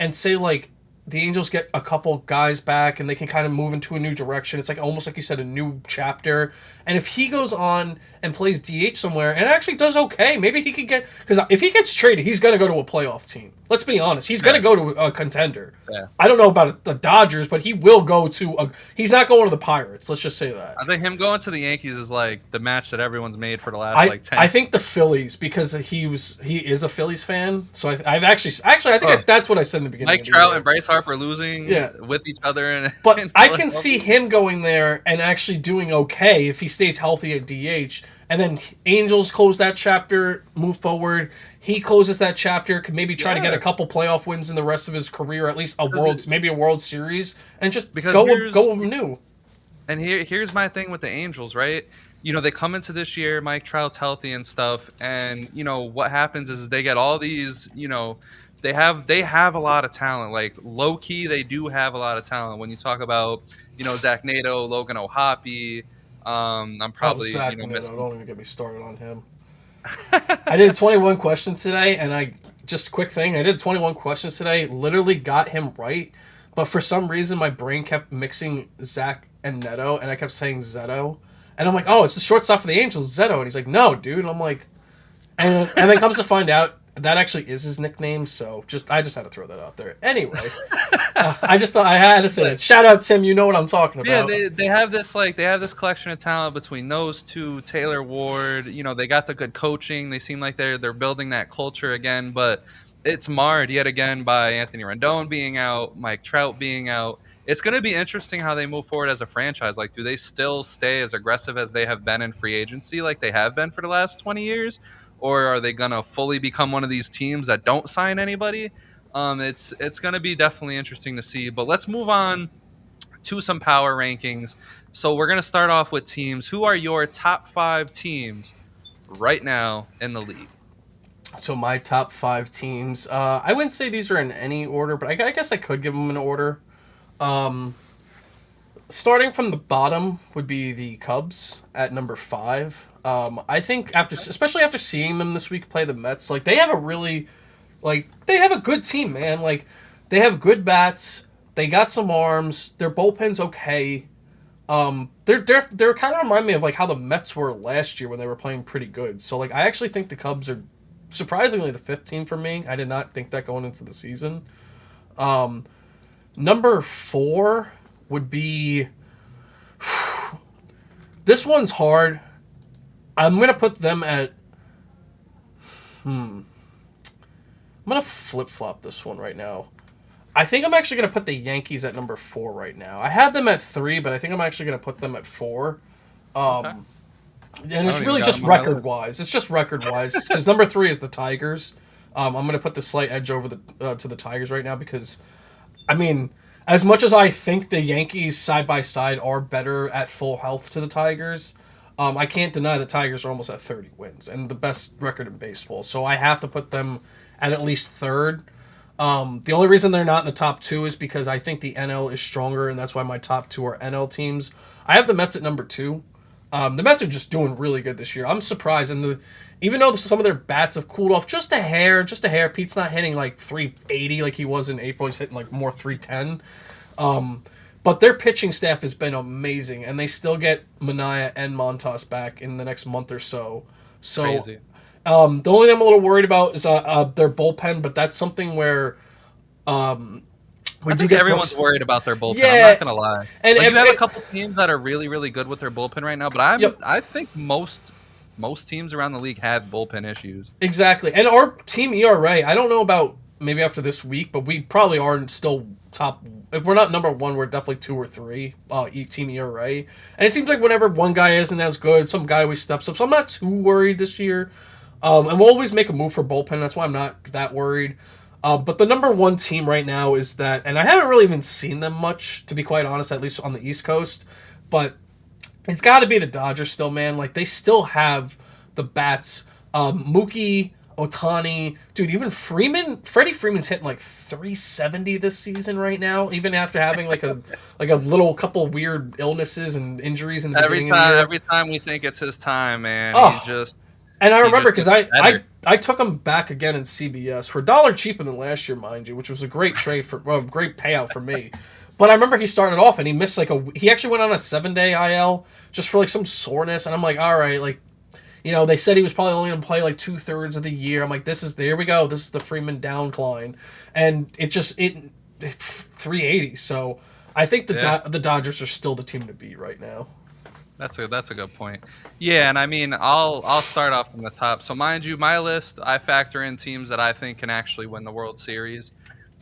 and say like the Angels get a couple guys back and they can kind of move into a new direction, it's like almost like you said, a new chapter. And if he goes on and plays DH somewhere and actually does okay, maybe he could get, because if he gets traded, he's going to go to a playoff team. Let's be honest. He's going to go to a contender. Yeah. I don't know about the Dodgers, but he will go to he's not going to the Pirates. Let's just say that. I think him going to the Yankees is like the match that everyone's made for the last 10 I think the Phillies, because he is a Phillies fan. So I've actually I think that's what I said in the beginning. Mike Trout and Bryce Harper losing with each other. But I can see him going there and actually doing okay if he stays healthy at DH. And then Angels close that chapter, move forward. He closes that chapter, can maybe try to get a couple playoff wins in the rest of his career, at least maybe a World Series, and just go new. And here's my thing with the Angels, right? They come into this year, Mike Trout's healthy and stuff, and what happens is they get all these, they have a lot of talent. Like low key, they do have a lot of talent. When you talk about, Zach Nato, Logan O'Hoppe, I'm probably Zach Nato, don't even get me started on him. I did 21 questions today, and just quick thing, I did 21 questions today, literally got him right, but for some reason my brain kept mixing Zach and Neto, and I kept saying Zetto, and I'm like, oh, it's the shortstop for the Angels, Zetto, and he's like, no, dude, and I'm like, and then comes to find out that actually is his nickname, so I just had to throw that out there. Anyway, I just thought I had to say that. Shout out, Tim, you know what I'm talking about. Yeah, they have this collection of talent between those two, Taylor Ward. They got the good coaching. They seem like they're building that culture again, but it's marred yet again by Anthony Rendon being out, Mike Trout being out. It's going to be interesting how they move forward as a franchise. Like, do they still stay as aggressive as they have been in free agency, like they have been for the last 20 years? Or are they going to fully become one of these teams that don't sign anybody? It's going to be definitely interesting to see. But let's move on to some power rankings. So we're going to start off with teams. Who are your top 5 teams right now in the league? So my top 5 teams, I wouldn't say these are in any order, but I guess I could give them an order. Starting from the bottom would be the Cubs at number 5. I think especially after seeing them this week play the Mets, like they have they have a good team, man. Like they have good bats, they got some arms, their bullpen's okay. They're kind of remind me of like how the Mets were last year when they were playing pretty good. So like I actually think the Cubs are surprisingly the 5th team for me. I did not think that going into the season. Number 4 would be. This one's hard. I'm going to put them at... I'm going to flip-flop this one right now. I think I'm actually going to put the Yankees at number 4 right now. I had them at 3, but I think I'm actually going to put them at 4. Okay. And it's really just record-wise. It's just record-wise. Because number 3 is the Tigers. I'm going to put the slight edge over to the Tigers right now because, I mean, as much as I think the Yankees side-by-side are better at full health to the Tigers... I can't deny the Tigers are almost at 30 wins and the best record in baseball. So I have to put them at least 3rd. The only reason they're not in the top two is because I think the NL is stronger, and that's why my top two are NL teams. I have the Mets at number two. The Mets are just doing really good this year. I'm surprised, and even though some of their bats have cooled off just a hair, just a hair. Pete's not hitting like 380 like he was in April. He's hitting like more 310. But their pitching staff has been amazing, and they still get Manaea and Montas back in the next month or so. So Crazy. the only thing I'm a little worried about is their bullpen, but that's something where we I do think get everyone's Brooks. worried about their bullpen. I'm Yeah, not gonna lie. and Like you have a if, couple teams that are really, really good with their bullpen right now, but yep, I think most teams around the league have bullpen issues. exactly. And our team ERA, I don't know about maybe after this week, but we probably are still top. If we're not number one, we're definitely two or three. Team ERA, and it seems like whenever one guy isn't as good, some guy always steps up. So I'm not too worried this year. And we'll always make a move for bullpen. That's why I'm not that worried. But the number one team right now is that, and I haven't really even seen them much, to be quite honest, at least on the East Coast. But it's got to be the Dodgers still, man. Like, they still have the bats. Mookie, Otani, dude, even Freddie Freeman's hitting like 370 this season right now, even after having like a little couple weird illnesses and injuries in the beginning of the year. Every time we think it's his time, man, Oh, and I he remember just because gets better. I took him back again in CBS for a dollar cheaper than last year, mind you, which was a great trade for well, great payout for me. But I remember he started off and he missed he actually went on a 7-day IL just for like some soreness, and I'm like, all right, like, they said he was probably only going to play like 2/3 of the year. I'm like, here we go. This is the Freeman downcline, and it 380. So I think the Dodgers are still the team to beat right now. That's a good point. Yeah, and I mean, I'll start off from the top. So mind you, my list, I factor in teams that I think can actually win the World Series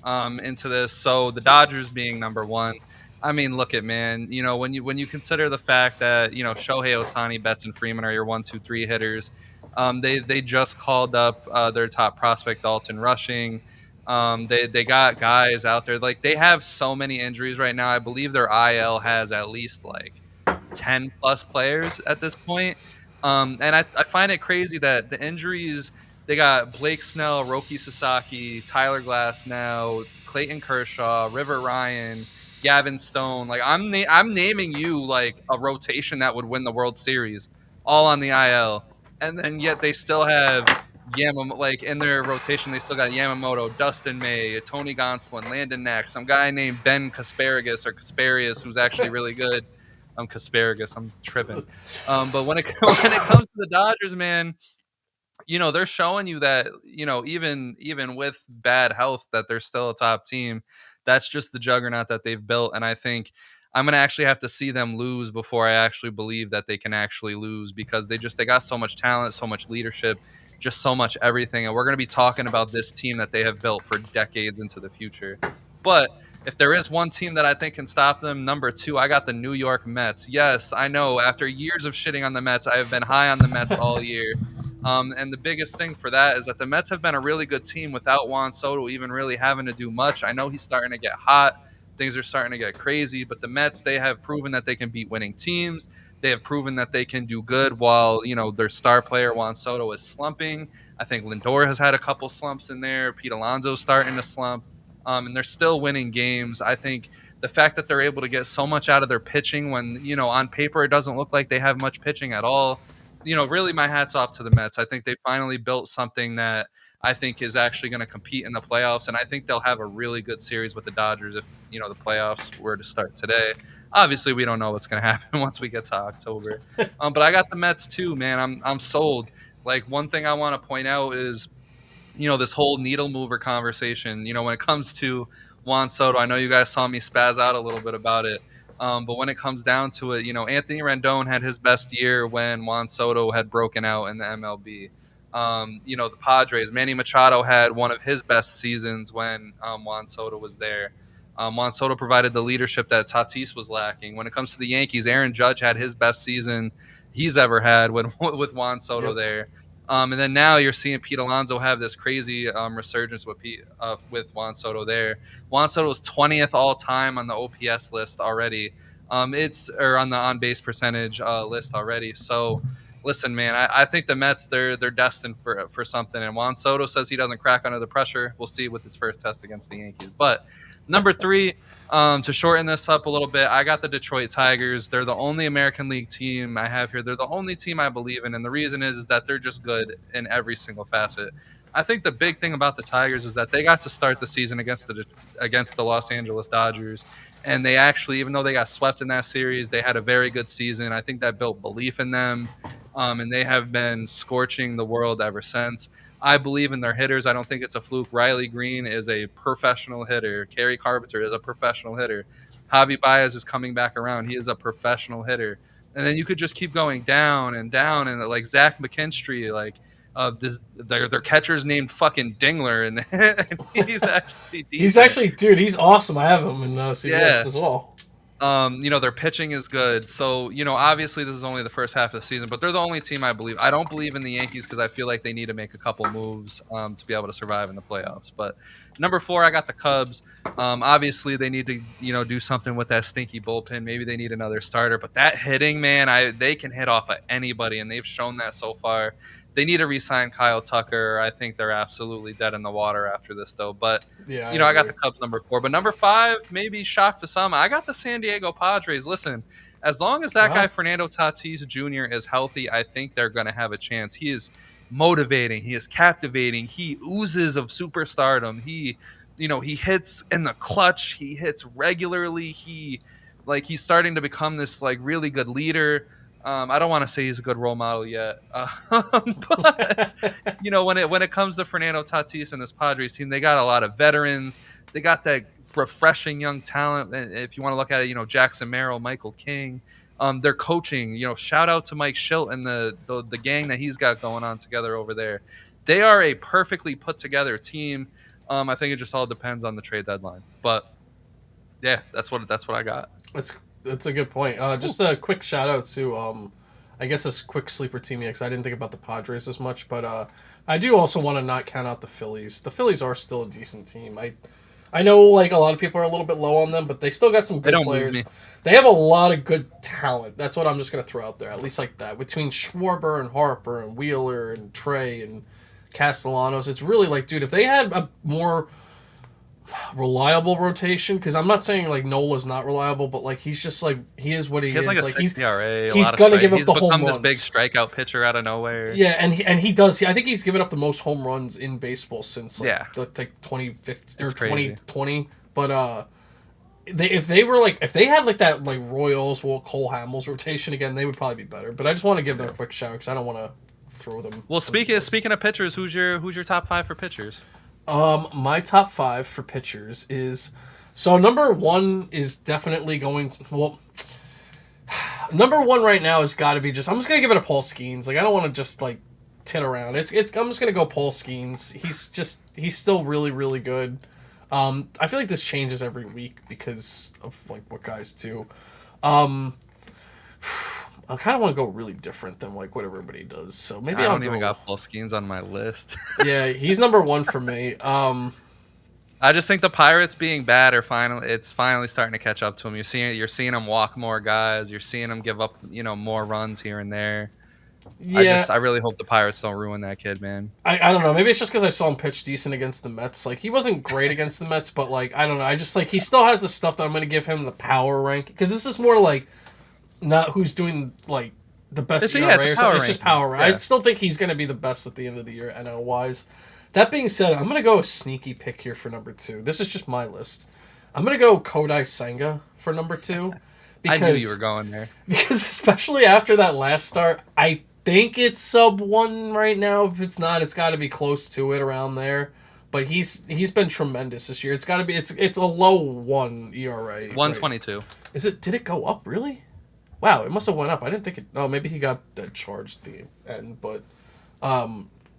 into this. So the Dodgers being number one. I mean, look at man. When you consider the fact that Shohei Ohtani, Betts, and Freeman are your 1, 2, 3 hitters. They just called up their top prospect Dalton Rushing. They got guys out there like they have so many injuries right now. I believe their IL has at least like 10 plus players at this point. And I find it crazy that the injuries they got Blake Snell, Roki Sasaki, Tyler Glass now, Clayton Kershaw, River Ryan, Gavin Stone. Like I'm naming you like a rotation that would win the World Series all on the IL. And then yet they still have like in their rotation, they still got Yamamoto, Dustin May, Tony Gonsolin, Landon Knack, some guy named Ben Kasparius, who's actually really good. I'm Kasparagus. I'm tripping. But when it when it comes to the Dodgers, man, they're showing you that even with bad health, that they're still a top team. That's just the juggernaut that they've built, and I think I'm gonna actually have to see them lose before I actually believe that they can actually lose because they got so much talent, so much leadership, just so much everything, and we're gonna be talking about this team that they have built for decades into the future. But if there is one team that I think can stop them, number two, I got the New York Mets. Yes, I know. After years of shitting on the Mets, I have been high on the Mets all year. And the biggest thing for that is that the Mets have been a really good team without Juan Soto even really having to do much. I know he's starting to get hot. Things are starting to get crazy, but the Mets, they have proven that they can beat winning teams. They have proven that they can do good while, their star player Juan Soto is slumping. I think Lindor has had a couple slumps in there. Pete Alonso's starting to slump. And they're still winning games. I think the fact that they're able to get so much out of their pitching when, on paper it doesn't look like they have much pitching at all. Really my hat's off to the Mets. I think they finally built something that I think is actually going to compete in the playoffs, and I think they'll have a really good series with the Dodgers if, the playoffs were to start today. Obviously, we don't know what's going to happen once we get to October. But I got the Mets too, man. I'm sold. Like, one thing I want to point out is this whole needle mover conversation, when it comes to Juan Soto, I know you guys saw me spaz out a little bit about it. But when it comes down to it, Anthony Rendon had his best year when Juan Soto had broken out in the MLB. The Padres, Manny Machado had one of his best seasons when Juan Soto was there. Juan Soto provided the leadership that Tatis was lacking. When it comes to the Yankees, Aaron Judge had his best season he's ever had with Juan Soto Yep. there. And then now you're seeing Pete Alonso have this crazy resurgence with Juan Soto there. Juan Soto is 20th all time on the OPS list already. It's or on the on base percentage list already. So Listen, man, I think the Mets they're destined for something. And Juan Soto says he doesn't crack under the pressure. We'll see with his first test against the Yankees. But number three, to shorten this up a little bit, I got the Detroit Tigers. They're the only American League team I have here. They're the only team I believe in, and the reason is that they're just good in every single facet. I think the big thing about the Tigers is that they got to start the season against the Los Angeles Dodgers, and they actually, even though they got swept in that series, they had a very good season. I think that built belief in them, and they have been scorching the world ever since. I believe in their hitters. I don't think it's a fluke. Riley Green is a professional hitter. Kerry Carpenter is a professional hitter. Javi Baez is coming back around. He is a professional hitter. And then you could just keep going down and down, and like Zach McKinstry, like their catcher's named fucking Dingler, and, and he's actually decent. He's actually, dude, he's awesome. I have him in CBS as well. Their pitching is good. So, obviously this is only the first half of the season, but they're the only team I believe. I don't believe in the Yankees because I feel like they need to make a couple moves to be able to survive in the playoffs. But number 4, I got the Cubs. Obviously they need to, do something with that stinky bullpen. Maybe they need another starter, but that hitting, man, they can hit off of anybody, and they've shown that so far. They need to re-sign Kyle Tucker. I think they're absolutely dead in the water after this, though. But, yeah, I got the Cubs number 4. But number 5, maybe shock to some, I got the San Diego Padres. Listen, as long as that guy Fernando Tatis Jr. is healthy, I think they're going to have a chance. He is motivating. He is captivating. He oozes of superstardom. He hits in the clutch. He hits regularly. He's starting to become this really good leader. I don't want to say he's a good role model yet, but when it comes to Fernando Tatis and this Padres team, they got a lot of veterans. They got that refreshing young talent. And if you want to look at it, Jackson Merrill, Michael King, their coaching. Shout out to Mike Schilt and the gang that he's got going on together over there. They are a perfectly put together team. I think it just all depends on the trade deadline. But yeah, that's what I got. That's a good point. Just a quick shout out to, I guess a quick sleeper team because I didn't think about the Padres as much, but I do also want to not count out the Phillies. The Phillies are still a decent team. I know a lot of people are a little bit low on them, but they still got some good players. They have a lot of good talent. That's what I'm just gonna throw out there. At least like that between Schwarber and Harper and Wheeler and Trey and Castellanos, it's really dude, if they had a more reliable rotation, because I'm not saying Nola's not reliable, but he's just he is what he is. He has a 6 ERA. He's gonna give up the home runs. He's become this big strikeout pitcher out of nowhere. Yeah, and he does. I think he's given up the most home runs in baseball since 2015 or 2020. But if they had that Royals, Cole Hamels rotation again, they would probably be better. But I just want to give them a quick shout because I don't want to throw them. Well, speaking of pitchers, who's your top 5 for pitchers? My top 5 for pitchers is, so number 1 is definitely going, number 1 right now has got to be I'm just going to give it a Paul Skeens. I don't want to just tit around. I'm just going to go Paul Skeens. He's still really, really good. I feel like this changes every week because of what guys do. I kind of want to go really different than what everybody does. So maybe I don't even got Paul Skeens on my list. Yeah, he's number 1 for me. I just think the Pirates being bad it's finally starting to catch up to him. You're seeing him walk more guys. You're seeing him give up more runs here and there. Yeah. I really hope the Pirates don't ruin that kid, man. I don't know. Maybe it's just because I saw him pitch decent against the Mets. He wasn't great against the Mets, but I don't know. I just he still has the stuff that I'm going to give him the power rank, because this is more not who's doing the best ERA or something. It's just power. Yeah. I still think he's going to be the best at the end of the year, NL wise. That being said, I'm going to go a sneaky pick here for number 2. This is just my list. I'm going to go Kodai Senga for number 2. Because, I knew you were going there. Because especially after that last start, I think it's sub 1 right now. If it's not, it's got to be close to it, around there. But he's been tremendous this year. It's got to be. It's a low 1 ERA. 1.22. Right? Is it? Did it go up really? Wow, it must have went up. I didn't think it. Oh, maybe he got that charged at the end, but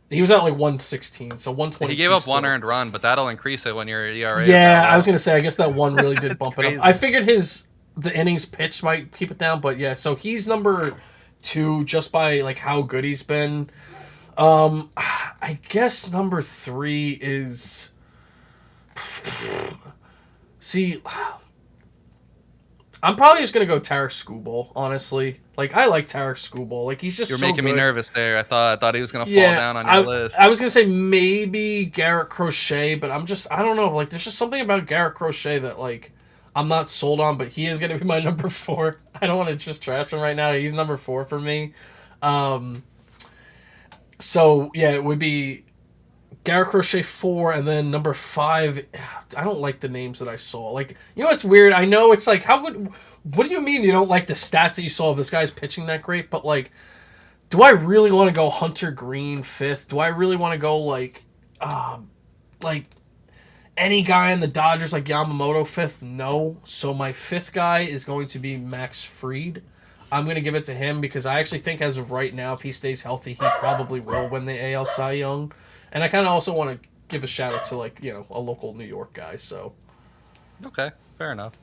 he was at 116, so 120. He gave up 1 earned run, but that'll increase it when your ERA. Yeah, I was gonna say. I guess that 1 really did bump it up. I figured the innings pitched might keep it down, but yeah. So he's number 2 just by how good he's been. I guess number 3 is. See. I'm probably just gonna go Tarek Skubal, honestly. Like I like Tarek Skubal. Like he's just You're so making me good. nervous there. I thought he was gonna fall Yeah, down on your I list. was gonna say maybe Garrett Crochet, but I don't know. Like there's just something about Garrett Crochet that like I'm not sold on, but he is gonna be my number 4. I don't want to just trash him right now. He's number 4 for me. Um, so yeah, it would be Garrett Crochet 4, and then number 5. I don't like the names that I saw. Like, you know what's weird? I know it's like, how would. What do you mean you don't like the stats that you saw of this guy's pitching that great? But like, do I really want to go Hunter Green 5th? Do I really want to go like any guy in the Dodgers like Yamamoto 5th? No. So my 5th guy is going to be Max Fried. I'm going to give it to him because I actually think as of right now, if he stays healthy, he probably will win the AL Cy Young. And I kind of also want to give a shout out to like, you know, a local New York guy. So Okay, fair enough.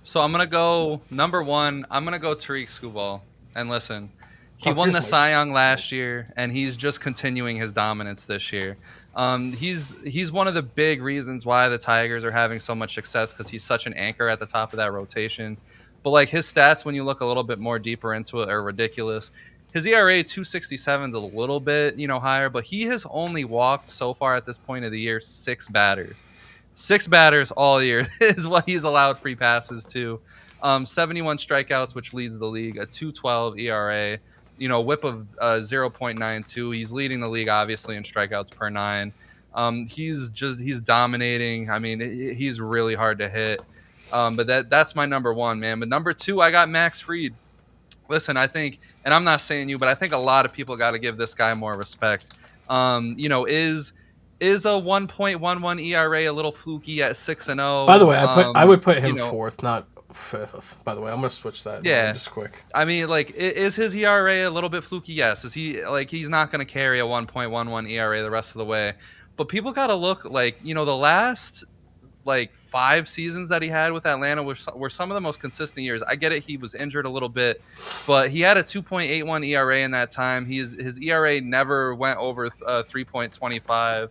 So I'm gonna go number 1. I'm gonna go Tariq Skubal. And listen, he won the Cy Young last year, and he's just continuing his dominance this year. He's one of the big reasons why the Tigers are having so much success because he's such an anchor at the top of that rotation. But like his stats, when you look a little bit more deeper into it, are ridiculous. His ERA 267 is a little bit higher, but he has only walked so far at this point of the year 6 batters. 6 batters all year is what he's allowed free passes to. 71 strikeouts, which leads the league. A 2.12 ERA. Whip of 0.92. He's leading the league, obviously, in strikeouts per 9. He's dominating. I mean, he's really hard to hit. But that's my number 1, man. But number 2, I got Max Fried. Listen, I think, and I'm not saying you, but I think a lot of people got to give this guy more respect. Is a 1.11 ERA a little fluky at 6-0? by the way, I would put him 4th, not 5th. By the way, I'm gonna switch that. Yeah, just quick. I mean, like, is his ERA a little bit fluky? Yes. Is he like he's not going to carry a 1.11 ERA the rest of the way? But people got to look like the last like 5 seasons that he had with Atlanta were some of the most consistent years. I get it, he was injured a little bit, but he had a 2.81 ERA in that time. His ERA never went over 3.25.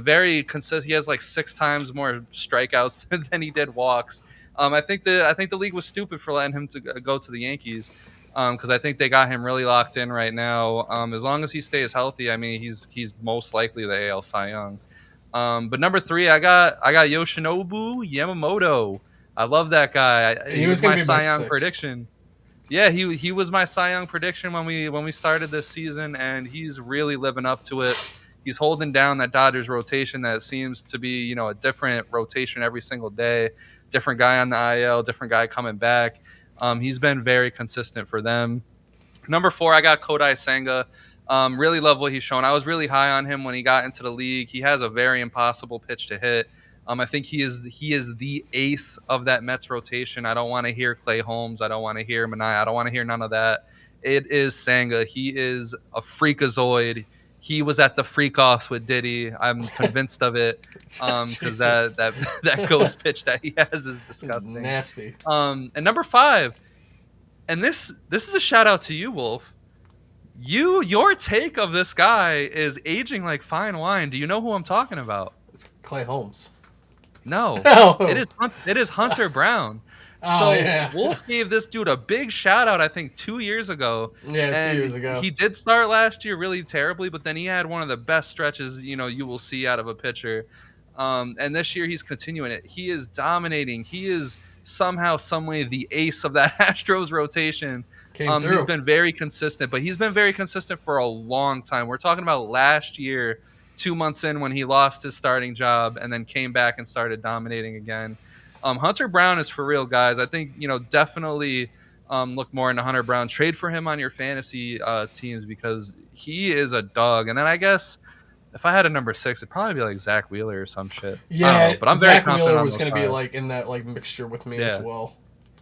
Very consistent. He has like 6 times more strikeouts than he did walks. I think the league was stupid for letting him to go to the Yankees because I think they got him really locked in right now. As long as he stays healthy, I mean, he's most likely the AL Cy Young. But number 3, I got Yoshinobu Yamamoto. I love that guy. He was my Cy Young prediction. Yeah, he was my Cy Young prediction when we started this season, and he's really living up to it. He's holding down that Dodgers rotation that seems to be a different rotation every single day. Different guy on the IL, different guy coming back. He's been very consistent for them. Number 4, I got Kodai Senga. Really love what he's shown. I was really high on him when he got into the league. He has a very impossible pitch to hit. I think he is the ace of that Mets rotation. I don't want to hear Clay Holmes. I don't want to hear Minaya. I don't want to hear none of that. It is Senga. He is a freakazoid. He was at the freak-offs with Diddy. I'm convinced of it because that ghost pitch that he has is disgusting. Nasty. And number 5, and this is a shout-out to you, Wolf. Your take of this guy is aging like fine wine. Do you know who I'm talking about? It's Clay Holmes. No, No. It is Hunter Brown. Yeah. Wolf gave this dude a big shout out, I think 2 years ago. Yeah, 2 years ago. He did start last year really terribly, but then he had one of the best stretches you will see out of a pitcher. And this year he's continuing it. He is dominating. He is somehow, someway the ace of that Astros rotation. He's been very consistent, but he's been very consistent for a long time. We're talking about last year, 2 months in when he lost his starting job and then came back and started dominating again. Hunter Brown is for real, guys. I think, definitely look more into Hunter Brown. Trade for him on your fantasy teams because he is a dog. And then I guess if I had a number 6, it'd probably be like Zach Wheeler or some shit. Yeah, I don't know, but I'm very confident Wheeler on was going to be like in that like mixture with me as well.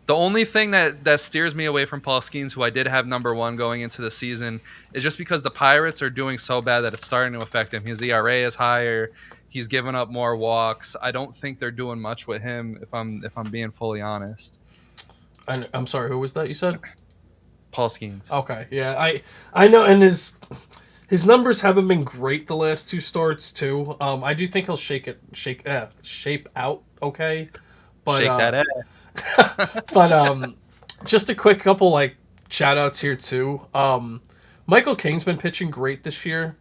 The only thing that steers me away from Paul Skeens, who I did have number 1 going into the season, is just because the Pirates are doing so bad that it's starting to affect him. His ERA is higher. He's given up more walks. I don't think they're doing much with him, if I'm being fully honest. And I'm sorry, who was that you said? Paul Skeens. Okay, yeah, I know, and his numbers haven't been great the last 2 starts too. I do think he'll shape out okay. But, shake that ass. But just a quick couple like shout outs here too. Michael King's been pitching great this year.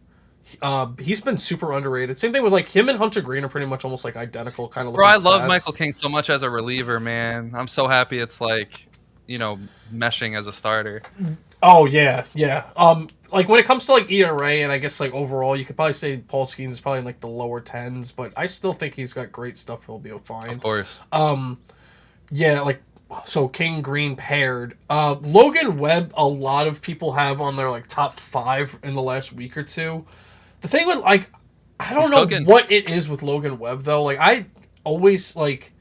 He's been super underrated. Same thing with like him and Hunter Green are pretty much almost like identical kind of Bro, looking I love stats. Michael King so much as a reliever, man. I'm so happy it's like, meshing as a starter. Oh yeah, yeah. Like when it comes to like ERA and I guess like overall, you could probably say Paul Skeens is probably in like the lower tens, but I still think he's got great stuff. He'll be fine. Of course. Yeah, like so King Green paired. Logan Webb, a lot of people have on their like top 5 in the last week or two. The thing with like, I don't He's know cooking. what it is with Logan Webb though. Like I always like,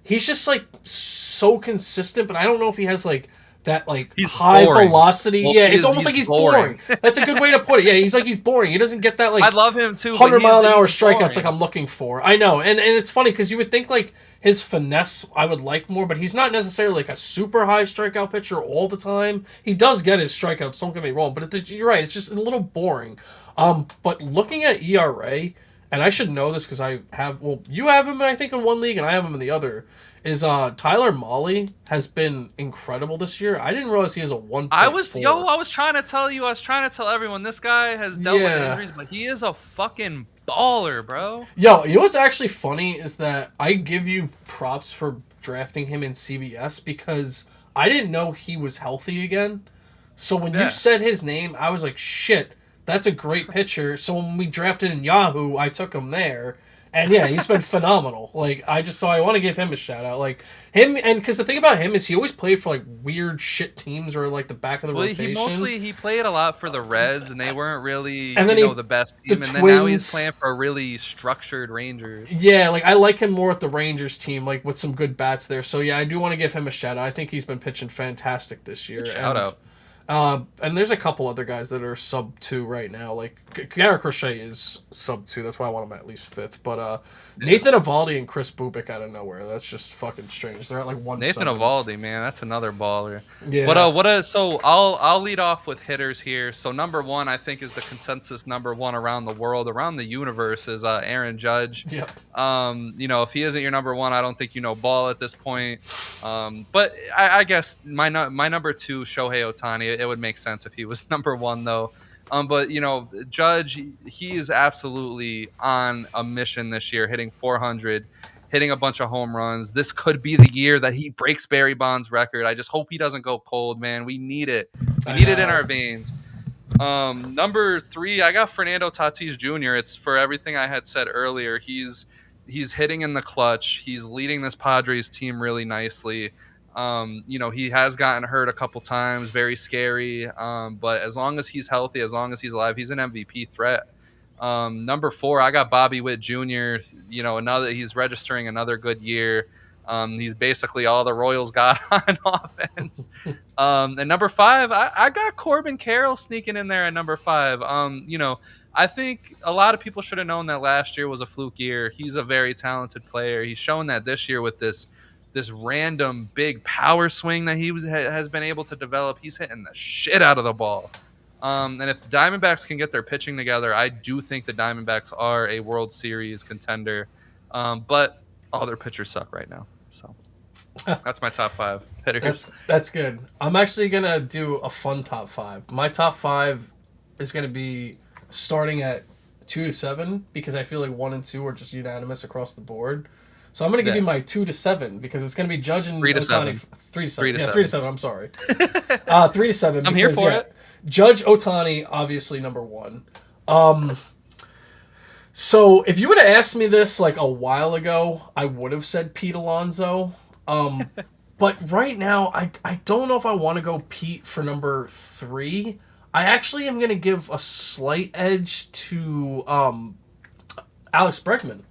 he's just like so consistent, but I don't know if he has like that like He's high boring. velocity. Well, Yeah, it's almost like he's boring. That's a good way to put it. Yeah, he's boring. He doesn't get that like I love him too. 100-mile-an-hour He's strikeouts boring. like I'm looking for. I know, and it's funny because you would think like his finesse I would like more, but he's not necessarily like a super high strikeout pitcher all the time. He does get his strikeouts. Don't get me wrong, but you're right. It's just a little boring. But looking at ERA, and I should know this because I have. Well, you have him, I think, in one league, and I have him in the other. Is Tyler Mahle has been incredible this year. I didn't realize he has a 1.4. I was trying to tell you, I was trying to tell everyone this guy has dealt with Yeah. injuries, but he is a fucking baller, bro. Yo, you know what's actually funny is that I give you props for drafting him in CBS because I didn't know he was healthy again. So when Yeah. you said his name, I was like, shit, that's a great pitcher. So when we drafted in Yahoo, I took him there. And yeah, he's been phenomenal. Like I want to give him a shout out. Like him, and because the thing about him is he always played for like weird shit teams or like the back of the Well, rotation. he played a lot for the Reds, and they weren't really And then the best team. the And then now he's Twins. playing for a really structured Rangers. Yeah, like I like him more at the Rangers team, like with some good bats there. So yeah, I do want to give him a shout out. I think he's been pitching fantastic this year. Shout out. And there's a couple other guys that are sub 2 right now. Like Garrett Crochet is sub 2. That's why I want him at least 5th. But Nathan Eovaldi and Chris Bubik out of nowhere. That's just fucking strange. They're at like 1. Nathan Eovaldi, man, that's another baller. Yeah. But so I'll lead off with hitters here. So number 1, I think, is the consensus number 1 around the world, around the universe, is Aaron Judge. Yeah. If he isn't your number 1, I don't think you know ball at this point. But I guess my number 2, Shohei Ohtani. It would make sense if he was number 1 though. But Judge, he is absolutely on a mission this year, hitting 400, hitting a bunch of home runs. This could be the year that he breaks Barry Bonds' record. I just hope he doesn't go cold, man. We need it. We need it in our veins. Number 3, I got Fernando Tatis Jr. It's for everything I had said earlier. He's hitting in the clutch. He's leading this Padres team really nicely. He has gotten hurt a couple times, very scary. But as long as he's healthy, as long as he's alive, he's an MVP threat. Number 4, I got Bobby Witt Jr. He's registering another good year. He's basically all the Royals got on offense. And number 5, I got Corbin Carroll sneaking in there at number 5. I think a lot of people should have known that last year was a fluke year. He's a very talented player. He's shown that this year with this random big power swing that he has been able to develop. He's hitting the shit out of the ball. And if the Diamondbacks can get their pitching together, I do think the Diamondbacks are a World Series contender. But all their pitchers suck right now. So that's my top 5 hitters. That's good. I'm actually gonna do a fun top 5. My top 5 is gonna be starting at 2 to 7 because I feel like 1 and 2 are just unanimous across the board. So I'm going to give you my 2 to 7 because it's going to be Judge and 3 to Ohtani. 7. 3 to 7. 3 to Yeah, 7. 3 to 7. I'm sorry. 3 to 7. I'm here for it. Judge, Ohtani, obviously number 1. So if you would have asked me this like a while ago, I would have said Pete Alonso. But right now, I don't know if I want to go Pete for number 3. I actually am going to give a slight edge to Alex Bregman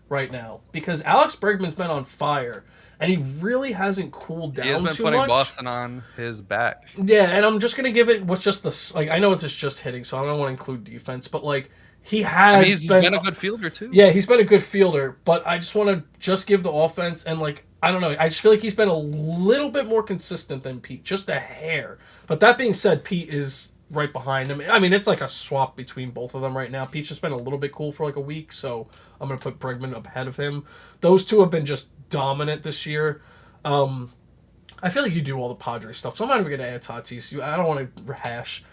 right now because Alex Bregman's been on fire and he really hasn't cooled down too much. He has been putting Boston on his back. Yeah, and I'm just gonna give it with just the I know it's just hitting, so I don't want to include defense, but like he has. He's been a good fielder too. Yeah, he's been a good fielder, but I just want to just give the offense and like I don't know. I just feel like he's been a little bit more consistent than Pete, just a hair. But that being said, Pete is right behind him. I mean, it's like a swap between both of them right now. Pete's just been a little bit cool for like a week, so I'm going to put Bregman ahead of him. Those two have been just dominant this year. I feel like you do all the Padres stuff, so I'm not even gonna add Tatis. I don't want to rehash.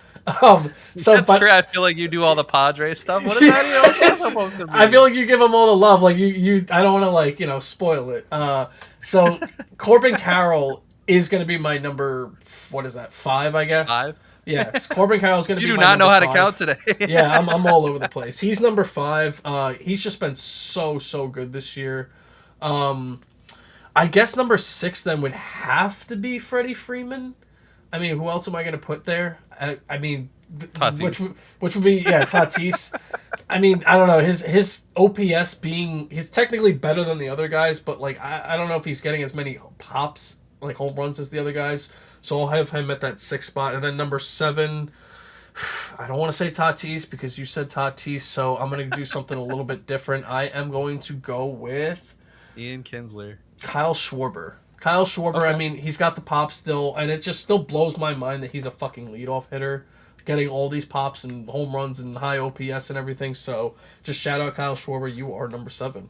So, That's true. but I feel like you do all the Padres stuff. What is that? What's that supposed to I feel mean? like you give them all the love. Like you. I don't want to spoil it. So Corbin Carroll is gonna be my number. What is that? 5, I guess. Five. Yes, Corbin Carroll is gonna You be do my not know number how to 5. count today. Yeah, I'm all over the place. He's number 5. He's just been so good this year. I guess number 6 then would have to be Freddie Freeman. I mean, who else am I going to put there? I mean, Tatis. which would be Tatis. I mean, I don't know his OPS he's technically better than the other guys, but like I don't know if he's getting as many pops like home runs as the other guys. So I'll have him at that 6th spot, and then number 7. I don't want to say Tatis because you said Tatis, so I'm going to do something a little bit different. I am going to go with Ian Kinsler. Kyle Schwarber. Kyle Schwarber, Okay. I mean, he's got the pop still, and it just still blows my mind that he's a fucking leadoff hitter, getting all these pops and home runs and high OPS and everything. So just shout out Kyle Schwarber. You are number 7.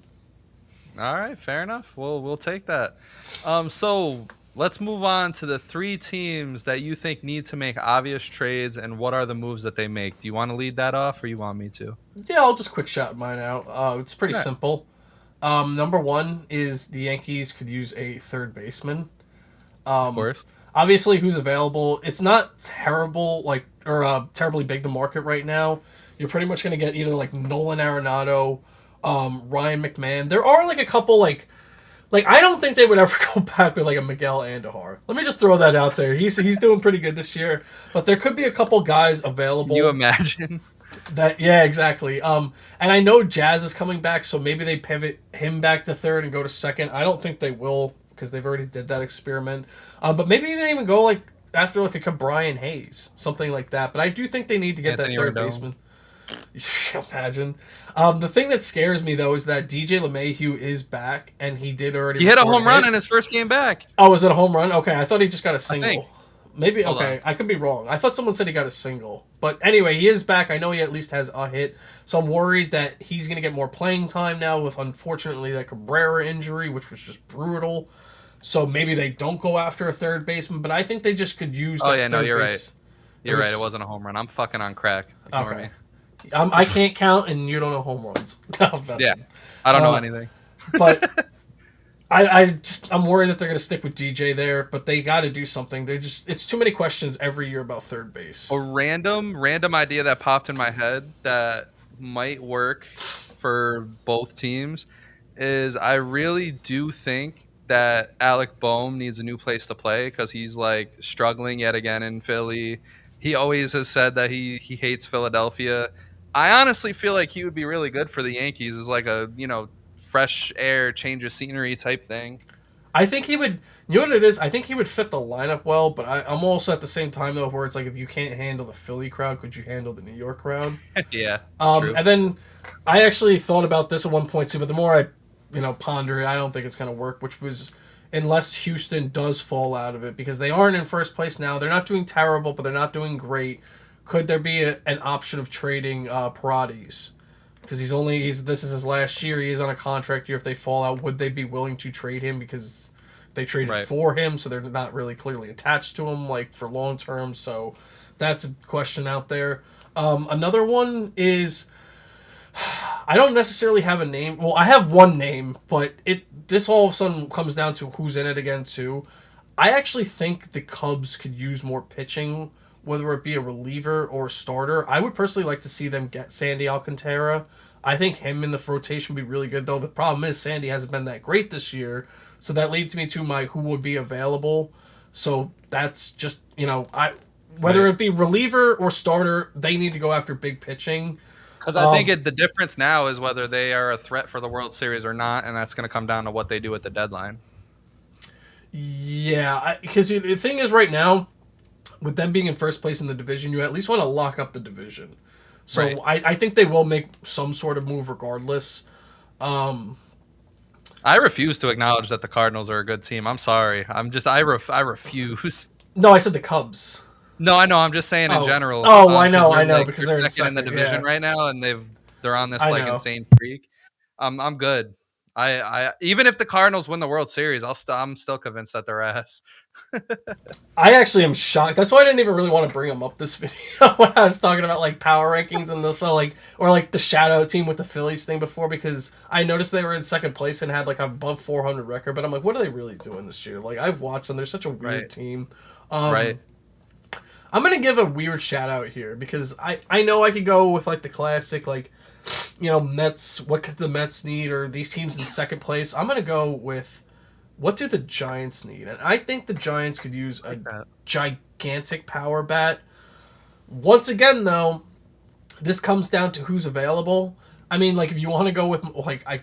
All right, fair enough. We'll take that. So let's move on to the 3 teams that you think need to make obvious trades, and what are the moves that they make? Do you want to lead that off, or you want me to? Yeah, I'll just quick shout mine out. It's pretty All right. simple. Number 1 is the Yankees could use a third baseman. Of course. Obviously, who's available? It's not terrible, terribly big the market right now. You're pretty much going to get either like Nolan Arenado, Ryan McMahon. There are like a couple like I don't think they would ever go back with like a Miguel Andujar. Let me just throw that out there. He's doing pretty good this year, but there could be a couple guys available. Can you imagine? Yeah, exactly. And I know Jazz is coming back, so maybe they pivot him back to third and go to second. I don't think they will because they've already did that experiment. But maybe they even go like after like a Brian Hayes, something like that. But I do think they need to get Anthony that third Rendon. baseman. Imagine. The thing that scares me though is that DJ LeMahieu is back, and he did already. He hit a record home run hit. in his first game back. Oh, was it a home run? Okay, I thought he just got a single. think. Maybe Hold okay. on. I could be wrong. I thought someone said he got a single. But anyway, he is back. I know he at least has a hit. So I'm worried that he's going to get more playing time now with unfortunately that Cabrera injury, which was just brutal. So maybe they don't go after a third baseman, but I think they just could use Oh that yeah, no, third you're base. right. You're right. It wasn't a home run. I'm fucking on crack. Ignore Okay. me. I can't count, and you don't know home runs. Yeah, I don't know Uh, anything. But I'm worried that they're going to stick with DJ there, but they got to do something. It's too many questions every year about third base. A random idea that popped in my head that might work for both teams is I really do think that Alec Boehm needs a new place to play because he's like struggling yet again in Philly. He always has said that he hates Philadelphia. I honestly feel like he would be really good for the Yankees as like a, fresh air, change of scenery type thing. I think he would. You know what it is? I think he would fit the lineup well, but I'm also at the same time though, where it's like if you can't handle the Philly crowd, could you handle the New York crowd? Yeah, true. And then I actually thought about this at one point too, but the more I, ponder it, I don't think it's gonna work. Which was unless Houston does fall out of it because they aren't in first place now. They're not doing terrible, but they're not doing great. Could there be an option of trading Parades? Because this is his last year. He is on a contract year. If they fall out, would they be willing to trade him because they traded Right. for him, so they're not really clearly attached to him like for long term. So that's a question out there. Another one is I don't necessarily have a name. Well, I have one name, but this all of a sudden comes down to who's in it again too. I actually think the Cubs could use more pitching, whether it be a reliever or a starter. I would personally like to see them get Sandy Alcantara. I think him in the rotation would be really good, though. The problem is Sandy hasn't been that great this year, so that leads me to my who would be available. So that's just whether Right. it be reliever or starter, they need to go after big pitching. Because I think the difference now is whether they are a threat for the World Series or not, and that's going to come down to what they do at the deadline. Yeah, because the thing is, right now, with them being in first place in the division, you at least want to lock up the division. So Right. I think they will make some sort of move regardless. I refuse to acknowledge that the Cardinals are a good team. I'm sorry. I refuse. No, I said the Cubs. No, I know. I'm just saying in Oh. general. Oh, I 'cause know, they're, I know, like, because they're in second in the second, division yeah. right now, and they're on this I like know. insane streak. I'm good. I even if the Cardinals win the World Series, I'm still convinced that they're ass. I actually am shocked. That's why I didn't even really want to bring them up this video when I was talking about like power rankings and this, like or like the shadow team with the Phillies thing before, because I noticed they were in second place and had like above 400 record. But I'm like, what are they really doing this year? Like I've watched them. They're such a weird Right. team. Right. I'm gonna give a weird shout out here because I know I could go with like the classic like Mets. What could the Mets need, or these teams in second place? I'm gonna go with what do the Giants need, and I think the Giants could use a Like that. gigantic power bat. Once again, though, this comes down to who's available. I mean, like if you want to go with like I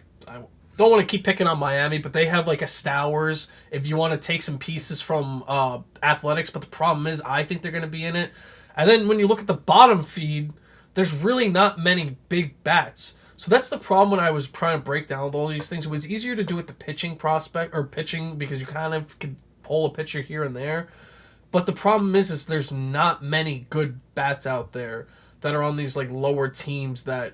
don't want to keep picking on Miami, but they have like a Stowers. If you want to take some pieces from Athletics, but the problem is I think they're going to be in it. And then when you look at the bottom feed, there's really not many big bats. So that's the problem when I was trying to break down all these things. It was easier to do with the pitching prospect or pitching because you kind of could pull a pitcher here and there. But the problem is there's not many good bats out there that are on these like lower teams that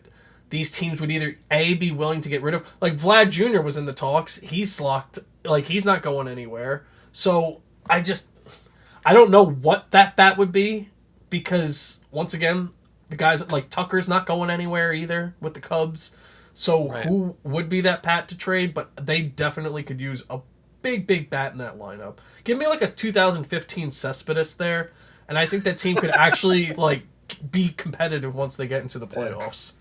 these teams would either A be willing to get rid of. Like Vlad Jr. was in the talks. He's locked. Like he's not going anywhere. So I don't know what that bat would be because once again, the guys like Tucker's not going anywhere either with the Cubs. So Right. who would be that bat to trade? But they definitely could use a big bat in that lineup. Give me like a 2015 Cespedes there, and I think that team could actually like be competitive once they get into the playoffs.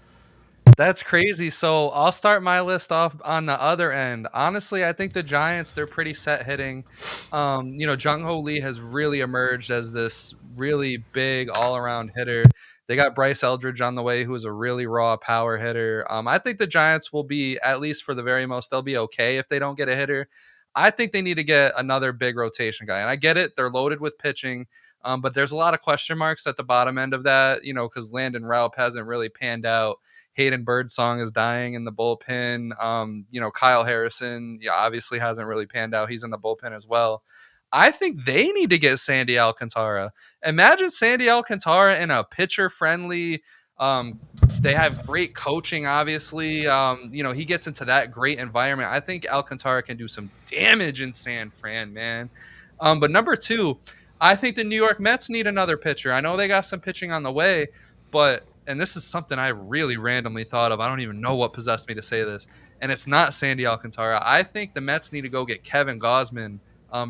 That's crazy. So I'll start my list off on the other end. Honestly, I think the Giants, they're pretty set hitting. Jung Ho Lee has really emerged as this really big all around hitter. They got Bryce Eldridge on the way, who is a really raw power hitter. I think the Giants will be, at least for the very most, they'll be okay if they don't get a hitter. I think they need to get another big rotation guy. And I get it, they're loaded with pitching. But there's a lot of question marks at the bottom end of that, because Landon Raup hasn't really panned out. Hayden Birdsong is dying in the bullpen. Kyle Harrison, obviously hasn't really panned out. He's in the bullpen as well. I think they need to get Sandy Alcantara. Imagine Sandy Alcantara in a pitcher-friendly. They have great coaching, obviously. He gets into that great environment. I think Alcantara can do some damage in San Fran, man. But number two, I think the New York Mets need another pitcher. I know they got some pitching on the way, but and this is something I really randomly thought of. I don't even know what possessed me to say this, and it's not Sandy Alcantara. I think the Mets need to go get Kevin Gausman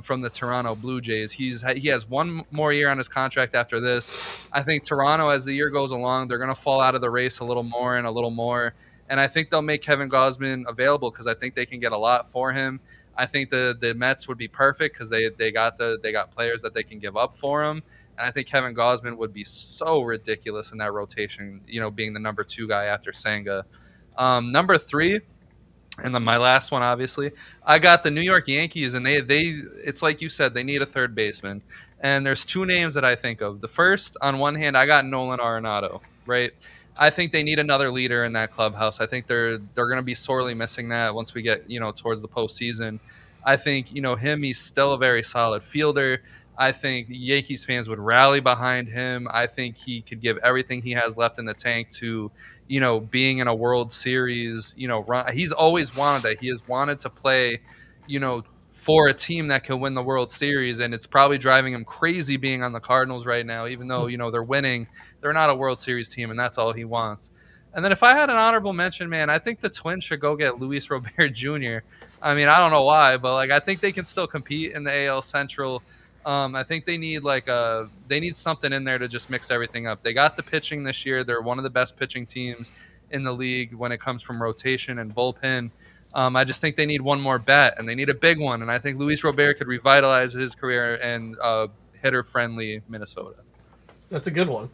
from the Toronto Blue Jays. He has one more year on his contract after this. I think Toronto, as the year goes along, they're going to fall out of the race a little more and a little more. And I think they'll make Kevin Gausman available because I think they can get a lot for him. I think the Mets would be perfect because they got players that they can give up for him. And I think Kevin Gausman would be so ridiculous in that rotation, being the number two guy after Senga. Number three, and then my last one, obviously, I got the New York Yankees, and they it's like you said, they need a third baseman. And there's two names that I think of. The first, on one hand, I got Nolan Arenado, right? I think they need another leader in that clubhouse. I think they're going to be sorely missing that once we get towards the postseason. I think him. He's still a very solid fielder. I think Yankees fans would rally behind him. I think he could give everything he has left in the tank to being in a World Series. He's always wanted that. He has wanted to play for a team that can win the World Series, and it's probably driving him crazy being on the Cardinals right now, even though they're winning. They're not a World Series team, and that's all he wants. And then if I had an honorable mention, man, I think the Twins should go get Luis Robert Jr. I mean, I don't know why, but I think they can still compete in the AL Central. I think they need something in there to just mix everything up. They got the pitching this year. They're one of the best pitching teams in the league when it comes from rotation and bullpen. I just think they need one more bat, and they need a big one. And I think Luis Robert could revitalize his career in hitter-friendly Minnesota. That's a good one.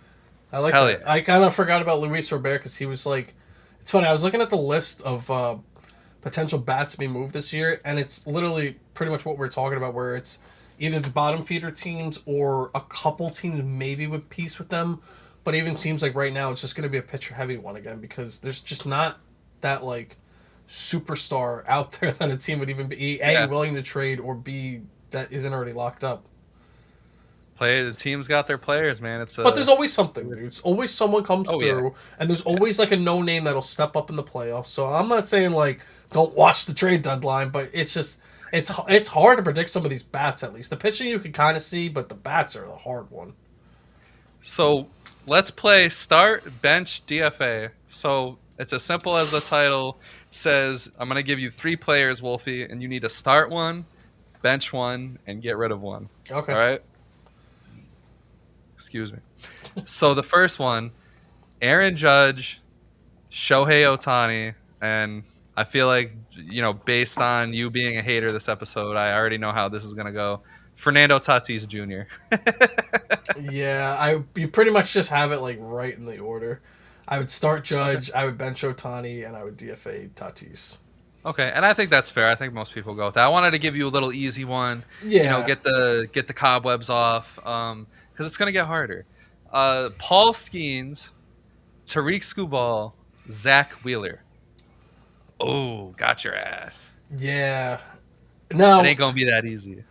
I like Hell that. yeah. I kind of forgot about Luis Robert because he was like, it's funny. I was looking at the list of potential bats to be moved this year, and it's literally pretty much what we're talking about, where it's either the bottom feeder teams or a couple teams maybe with piece with them. But it even seems like right now it's just going to be a pitcher heavy one again because there's just not that superstar out there that a team would even be A, Yeah. willing to trade, or B, that isn't already locked up. Play the team's got their players, man. It's But there's a always something, dude. It's always someone comes oh yeah, through, and there's yeah. always like a no name that'll step up in the playoffs. So I'm not saying like don't watch the trade deadline, but it's just it's hard to predict some of these bats. At least the pitching you can kind of see, but the bats are the hard one. So let's play start, bench, DFA. So it's as simple as the title says. I'm gonna give you 3 players, Wolfie, and you need to start one, bench one, and get rid of one. All Okay. right. Excuse me. So the first one, Aaron Judge, Shohei Otani, and I feel like, based on you being a hater this episode, I already know how this is gonna go. Fernando Tatis Jr. Yeah, you pretty much just have it like right in the order. I would start Okay. Judge, I would bench Otani, and I would DFA Tatis. Okay, and I think that's fair. I think most people go with that. I wanted to give you a little easy one. Yeah, Get the cobwebs off, because it's gonna get harder. Paul Skeens, Tariq Skubal, Zach Wheeler. Oh, got your ass. yeah. It Now, ain't gonna be that easy.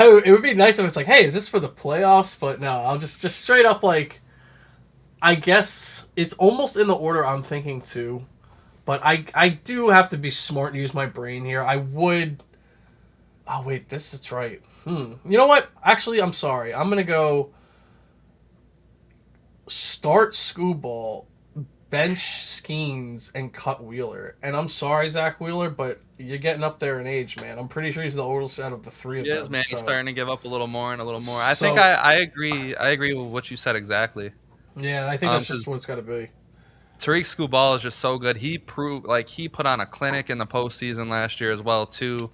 it would be nice if it's like, hey, is this for the playoffs? But no, I'll just straight up like, I guess it's almost in the order I'm thinking too. But I do have to be smart and use my brain here. I would. Oh wait, this is right. You know what? Actually, I'm sorry. I'm gonna go start Scooball, bench Skeens, and cut Wheeler. And I'm sorry, Zach Wheeler, but you're getting up there in age, man. I'm pretty sure he's the oldest out of the three of He is, them. man. He's So, starting to give up a little more and a little more. I think so I agree. I agree with what you said exactly. yeah, I think that's just Because what it's got to be. Tariq Skubal is just so good. He proved like he put on a clinic in the postseason last year as well too.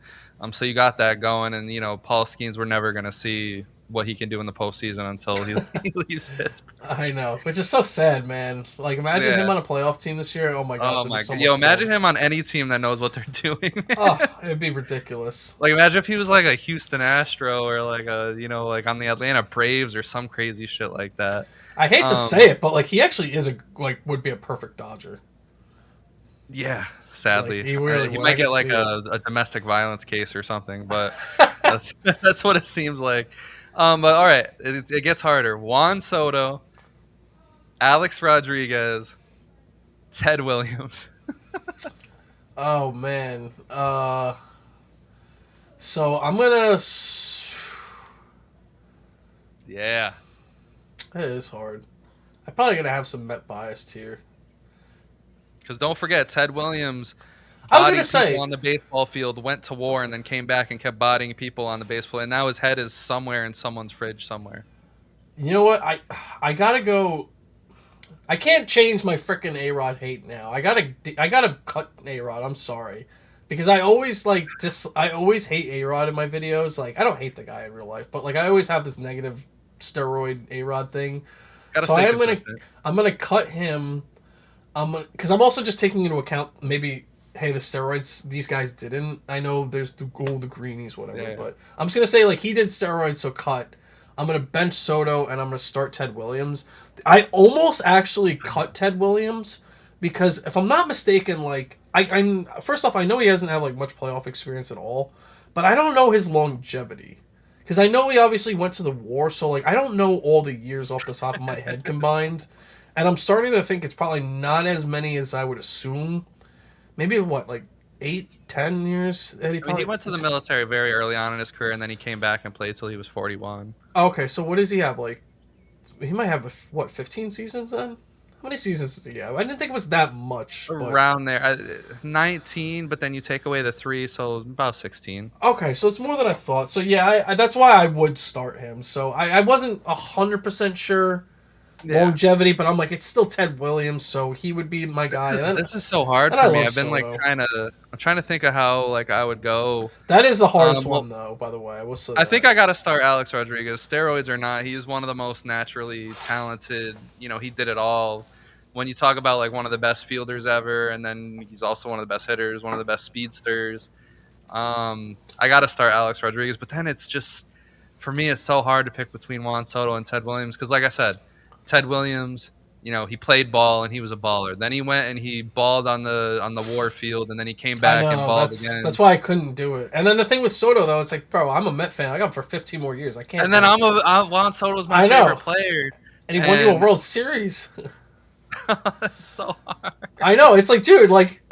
So you got that going, and Paul Skeens, we're never gonna see what he can do in the postseason until he, he leaves Pittsburgh. I know, which is so sad, man. Like, imagine him Yeah. on a playoff team this year. Oh my gosh, Oh it'd be my so god. much Yo, imagine fun. him on any team that knows what they're doing. Oh, it'd be ridiculous. Like imagine if he was like a Houston Astro or like like on the Atlanta Braves or some crazy shit like that. I hate to Um, say it, but like he actually is would be a perfect Dodger. Yeah, Like sadly, he really he would. I might can get like see it. a domestic violence case or something, but that's that's what it seems like. But all right, it gets harder. Juan Soto, Alex Rodriguez, Ted Williams. Oh man. So I'm gonna. Yeah, It is hard. I'm probably gonna have some Met biased here. because don't forget Ted Williams I was gonna bodied say, people on the baseball field, went to war, and then came back and kept bodying people on the baseball. And now his head is somewhere in someone's fridge somewhere. you know what? I gotta go. I can't change my freaking A Rod hate now. I gotta cut A Rod. I'm sorry, because I always I always hate A Rod in my videos. Like I don't hate the guy in real life, but like I always have this negative steroid A Rod thing. Gotta So I stay am gonna consistent. I'm gonna cut him. Because I'm also just taking into account maybe, hey, the steroids these guys didn't. I know there's the gold, the greenies, whatever. Yeah. But I'm just gonna say like he did steroids, so cut. I'm gonna bench Soto and I'm gonna start Ted Williams. I almost actually cut Ted Williams because if I'm not mistaken, like I'm first off, I know he doesn't have like much playoff experience at all, but I don't know his longevity. Because I know he obviously went to the war, so like I don't know all the years off the top of my head combined. And I'm starting to think it's probably not as many as I would assume. Maybe what, like 8, 10 years that he I mean, probably he went to the military very early on in his career, and then he came back and played till he was 41. Okay, so what does he have? Like he might have what, 15 seasons then? How many seasons did he have? I didn't think it was that much, but Around there, 19, but then you take away the 3, so about 16. okay, so it's more than I thought. So yeah, that's why I would start him. So I wasn't 100% sure Yeah. longevity, but I'm like, it's still Ted Williams, so he would be my guy. This is so hard and I for me. love I've been like Soto. I'm trying to think of how like I would go. That is the hardest Well, one, though. By the way, I will say. I think that. I got to start Alex Rodriguez. Steroids or not, he is one of the most naturally talented. He did it all. When you talk about like one of the best fielders ever, and then he's also one of the best hitters, one of the best speedsters. I got to start Alex Rodriguez, but then it's just for me, it's so hard to pick between Juan Soto and Ted Williams because, like I said, Ted Williams he played ball and he was a baller. Then he went and he balled on the war field, and then he came I back and know balled that's again. why I couldn't do it. And then the thing with Soto though, it's like, bro, I'm a Met fan. I got him for 15 more years. I can't And do then it. Juan Soto was my I favorite know, player, and he won you a and World Series. it's so hard. I know. It's like, dude, like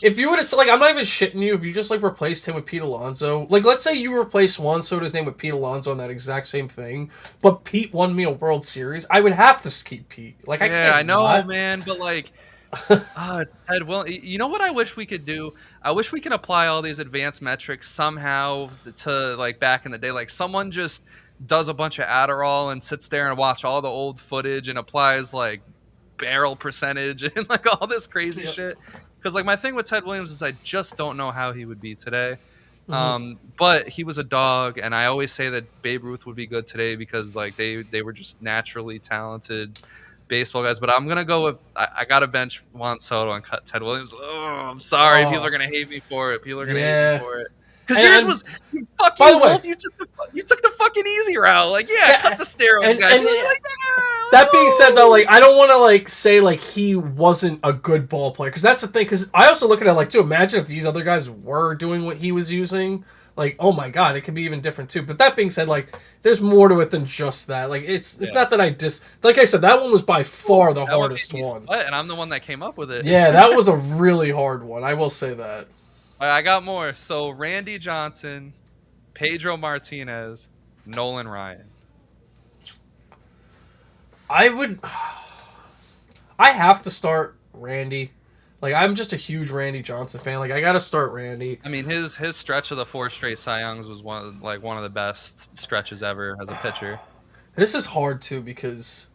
if you would have like, I'm not even shitting you. If you just like replaced him with Pete Alonso, like let's say you replaced Juan Soto's name with Pete Alonso on that exact same thing, but Pete won me a World Series, I would have to keep Pete. Like I Yeah, I can't know, not. man, but like, it's Ted Will. You know what I wish we could do? I wish we could apply all these advanced metrics somehow to like back in the day. Like someone just does a bunch of Adderall and sits there and watch all the old footage and applies like barrel percentage and like all this crazy Yep. shit. Because like my thing with Ted Williams is I just don't know how he would be today. Mm-hmm. But he was a dog, and I always say that Babe Ruth would be good today because like they were just naturally talented baseball guys. But I'm gonna go with I got to bench Juan Soto and cut Ted Williams. Oh, I'm sorry, people are Oh, gonna hate me for it. People are gonna hate me yeah. for it. Because yours And was by the you way, Wolf. You took the fucking easy route. Like cut yeah, the steroids, and guys. and People are like, that being said, though, no. like I don't want to like say like he wasn't a good ball player because that's the thing. Because I also look at it like to imagine if these other guys were doing what he was using, like oh my god, it could be even different too. But that being said, like there's more to it than just that. Like it's not that I just like I said that one was by far the That would hardest make me one. sweat, and I'm the one that came up with it. Yeah, that was a really hard one. I will say that. I got more. So Randy Johnson, Pedro Martinez, Nolan Ryan. I would. I have to start Randy. Like I'm just a huge Randy Johnson fan. Like I got to start Randy. I mean, his stretch of the 4 straight Cy Youngs was one of the best stretches ever as a pitcher. This is hard too because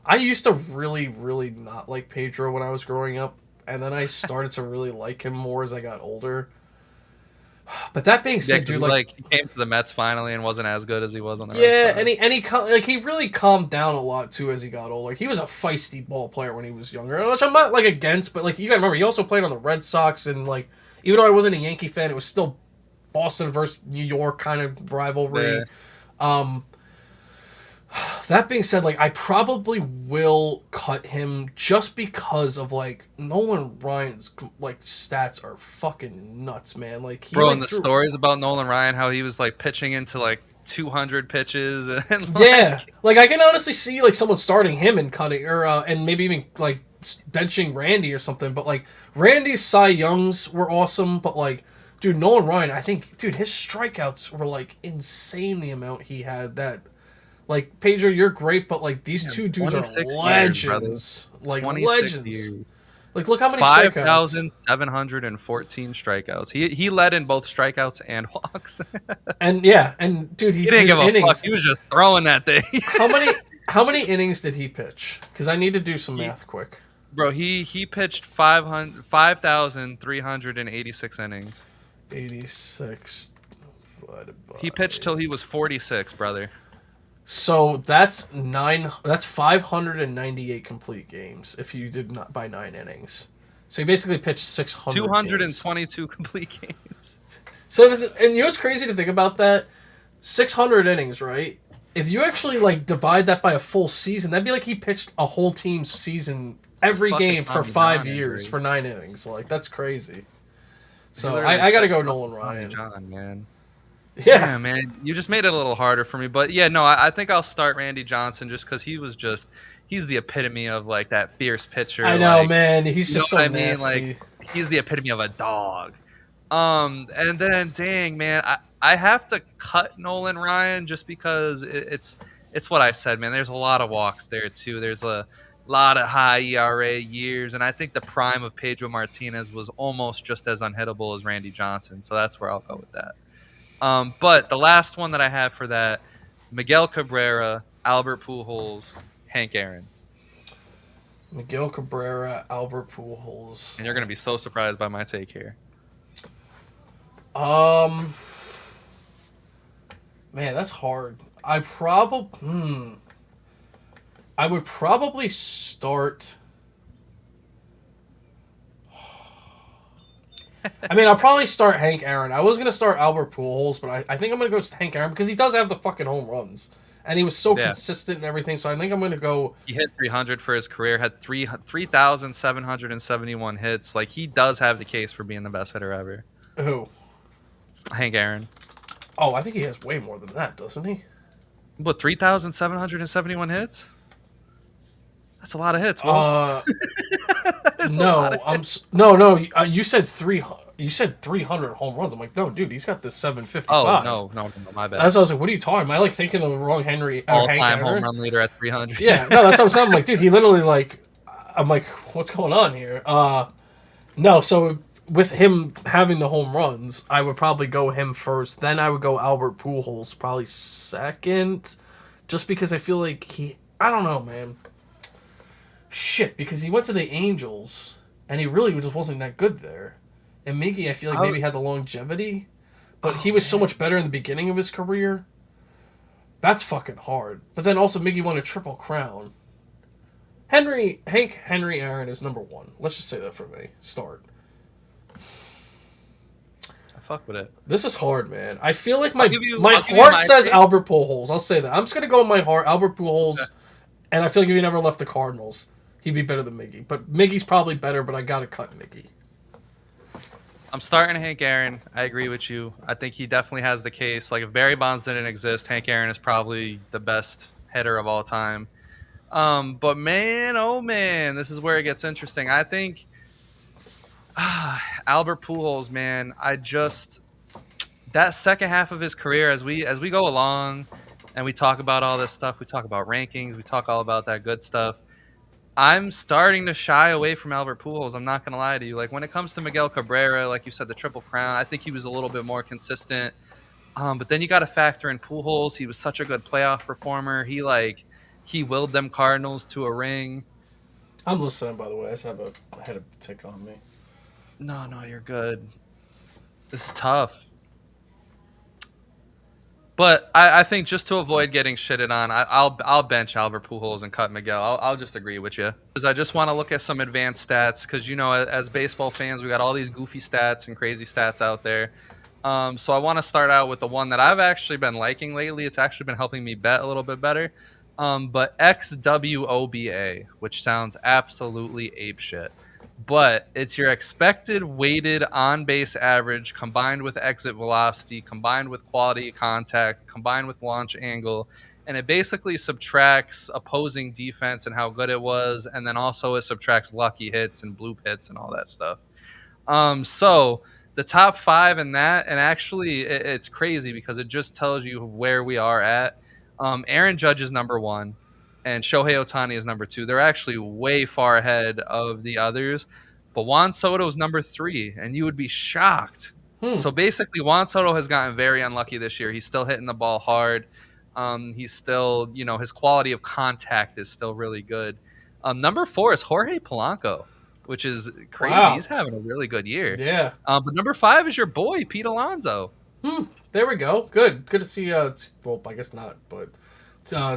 I used to really, really not like Pedro when I was growing up, and then I started to really like him more as I got older. But that being Yeah, said, because dude, like, he came to the Mets finally and wasn't as good as he was on the Red yeah, Sox. like he really calmed down a lot too as he got older. He was a feisty ball player when he was younger, which I'm not like against, but like you gotta remember, he also played on the Red Sox, and like even though I wasn't a Yankee fan, it was still Boston versus New York kind of rivalry. Yeah. Um, That being said, like I probably will cut him just because of like Nolan Ryan's like stats are fucking nuts, man. Like he Bro, like and the threw, stories about Nolan Ryan, how he was like pitching into like 200 pitches and yeah, like like I can honestly see like someone starting him and cutting or and maybe even like benching Randy or something. But like Randy's Cy Youngs were awesome, but like dude, Nolan Ryan, I think dude his strikeouts were like insane. The amount he had that. Like Pedro, you're great, but like these two dudes are 26 legends. years, Like 26 legends. years. Like look how many strikeouts. 5,714 strikeouts. He led in both strikeouts and walks. And yeah, and dude, He he's didn't his give a fuck. innings. He was just throwing that thing. How many innings did he pitch? Because I need to do some math quick. Bro, he pitched 5,386 innings. 86 divided He by. pitched till he was 46, brother. So that's 598 complete games if you did not by 9 innings. So he basically pitched 600. 222 complete games. So and you know what's crazy to think about that? 600 innings, right? If you actually like divide that by a full season, that'd be like he pitched a whole team's season every fucking game for Tommy 5 John years injury. for 9 innings. Like that's crazy. So literally I got to said go fucking Nolan Tommy Ryan. John, man. Yeah, Yeah, man. You just made it a little harder for me. But yeah, no, I think I'll start Randy Johnson just because he's the epitome of like that fierce pitcher. I know, like, man. He's you know just what so I mean? nasty. Like he's the epitome of a dog. And then dang man, I have to cut Nolan Ryan just because it's what I said, man. There's a lot of walks there too. There's a lot of high ERA years, and I think the prime of Pedro Martinez was almost just as unhittable as Randy Johnson. So that's where I'll go with that. But the last one that I have for that, Miguel Cabrera, Albert Pujols, Hank Aaron. Miguel Cabrera, Albert Pujols. And you're going to be so surprised by my take here. Man, that's hard. I would probably start. I mean, I'll probably start Hank Aaron. I was gonna start Albert Pujols, but I think I'm gonna go Hank Aaron because he does have the fucking home runs, and he was so Yeah. consistent and everything. So I think I'm going to go. He hit 300 for his career, had 3,771 hits. Like, he does have the case for being the best hitter ever. Who? Hank Aaron. Oh, I think he has way more than that, doesn't he? What, 3,771 hits? That's a lot of hits, Wolf. Uh, That's a no, lot of no. You said 300. You said 300 home runs. I'm like, no, dude, he's got the 755. Oh, no, my bad. That's what I was like, what are you talking? Am I like thinking of the wrong Hank All-time Aaron? home run leader at 300. Yeah, no, that's what I'm saying. I'm like, dude, he literally like, I'm like, what's going on here? No, so with him having the home runs, I would probably go him first. Then I would go Albert Pujols probably second, just because I feel like I don't know, man. Shit, because he went to the Angels and he really just wasn't that good there. And Miggy, I feel like maybe had the longevity, but he was so much better in the beginning of his career. That's fucking hard. But then also Miggy won a triple crown. Hank Henry Aaron is number one. Let's just say that for me. Start. I fuck with it. This is hard, man. I feel like my I'll give you heart says take. Albert Pujols. I'll say that. I'm just gonna go with my heart, Albert Pujols, and I feel like if he never left the Cardinals, he'd be better than Miggy. But Miggy's probably better, but I gotta cut Miggy. I'm starting Hank Aaron. I agree with you. I think he definitely has the case. Like, if Barry Bonds didn't exist, Hank Aaron is probably the best hitter of all time. But man, oh man, this is where it gets interesting. I think Albert Pujols, man. That second half of his career, as we go along, and we talk about all this stuff, we talk about rankings, we talk all about that good stuff. I'm starting to shy away from Albert Pujols. I'm not going to lie to you. Like, when it comes to Miguel Cabrera, like you said, the Triple Crown, I think he was a little bit more consistent. But then you got to factor in Pujols. He was such a good playoff performer. He willed them Cardinals to a ring. I'm listening, by the way. I had a tick on me. No, you're good. This is tough. But I think just to avoid getting shitted on, I'll bench Albert Pujols and cut Miguel. I'll just agree with you. Because I just want to look at some advanced stats. Because, as baseball fans, we got all these goofy stats and crazy stats out there. So I want to start out with the one that I've actually been liking lately. It's actually been helping me bet a little bit better. But XWOBA, which sounds absolutely apeshit. But it's your expected weighted on-base average combined with exit velocity, combined with quality of contact, combined with launch angle, and it basically subtracts opposing defense and how good it was, and then also it subtracts lucky hits and bloop hits and all that stuff. So the top five in that, and actually it's crazy because it just tells you where we are at. Aaron Judge is number one. And Shohei Ohtani is number two. They're actually way far ahead of the others. But Juan Soto is number three, and you would be shocked. So basically, Juan Soto has gotten very unlucky this year. He's still hitting the ball hard. He's still, his quality of contact is still really good. Number four is Jorge Polanco, which is crazy. Wow. He's having a really good year. Yeah. But number five is your boy, Pete Alonso. There we go. Good to see. Well, I guess not, but...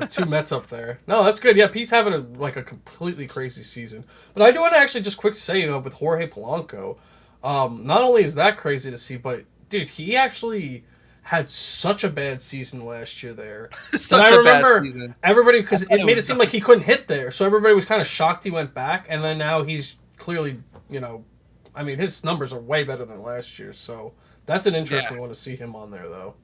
two Mets up there. No, that's good. Yeah, Pete's having a completely crazy season. But I do want to actually just quick say with Jorge Polanco, not only is that crazy to see, but dude, he actually had such a bad season last year there. Such a bad season. Everybody, because it made it seem like he couldn't hit there, so everybody was kind of shocked he went back, and then now he's clearly, his numbers are way better than last year. So that's an interesting one to see him on there, though.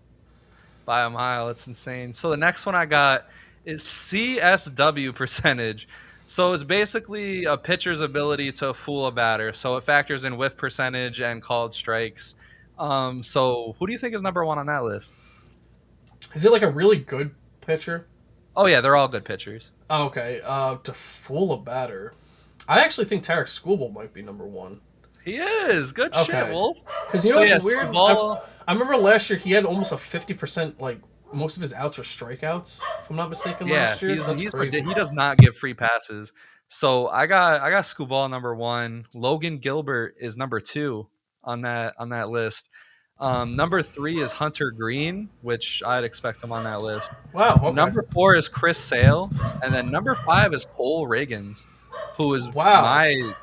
By a mile. It's insane. So the next one I got is CSW percentage. So it's basically a pitcher's ability to fool a batter. So it factors in whiff percentage and called strikes. So who do you think is number one on that list? Is it like a really good pitcher? Oh, yeah, they're all good pitchers. Oh, okay. To fool a batter. I actually think Tarek Skubal might be number one. He is. Good shit, Wolf. Because what's weird? I remember last year he had almost a 50%, most of his outs were strikeouts, if I'm not mistaken, last year. He does not give free passes. So I got Skubal number one. Logan Gilbert is number two on that list. Number three is Hunter Green, which I'd expect him on that list. Wow. Okay. Number four is Chris Sale. And then number five is Cole Reagans, who is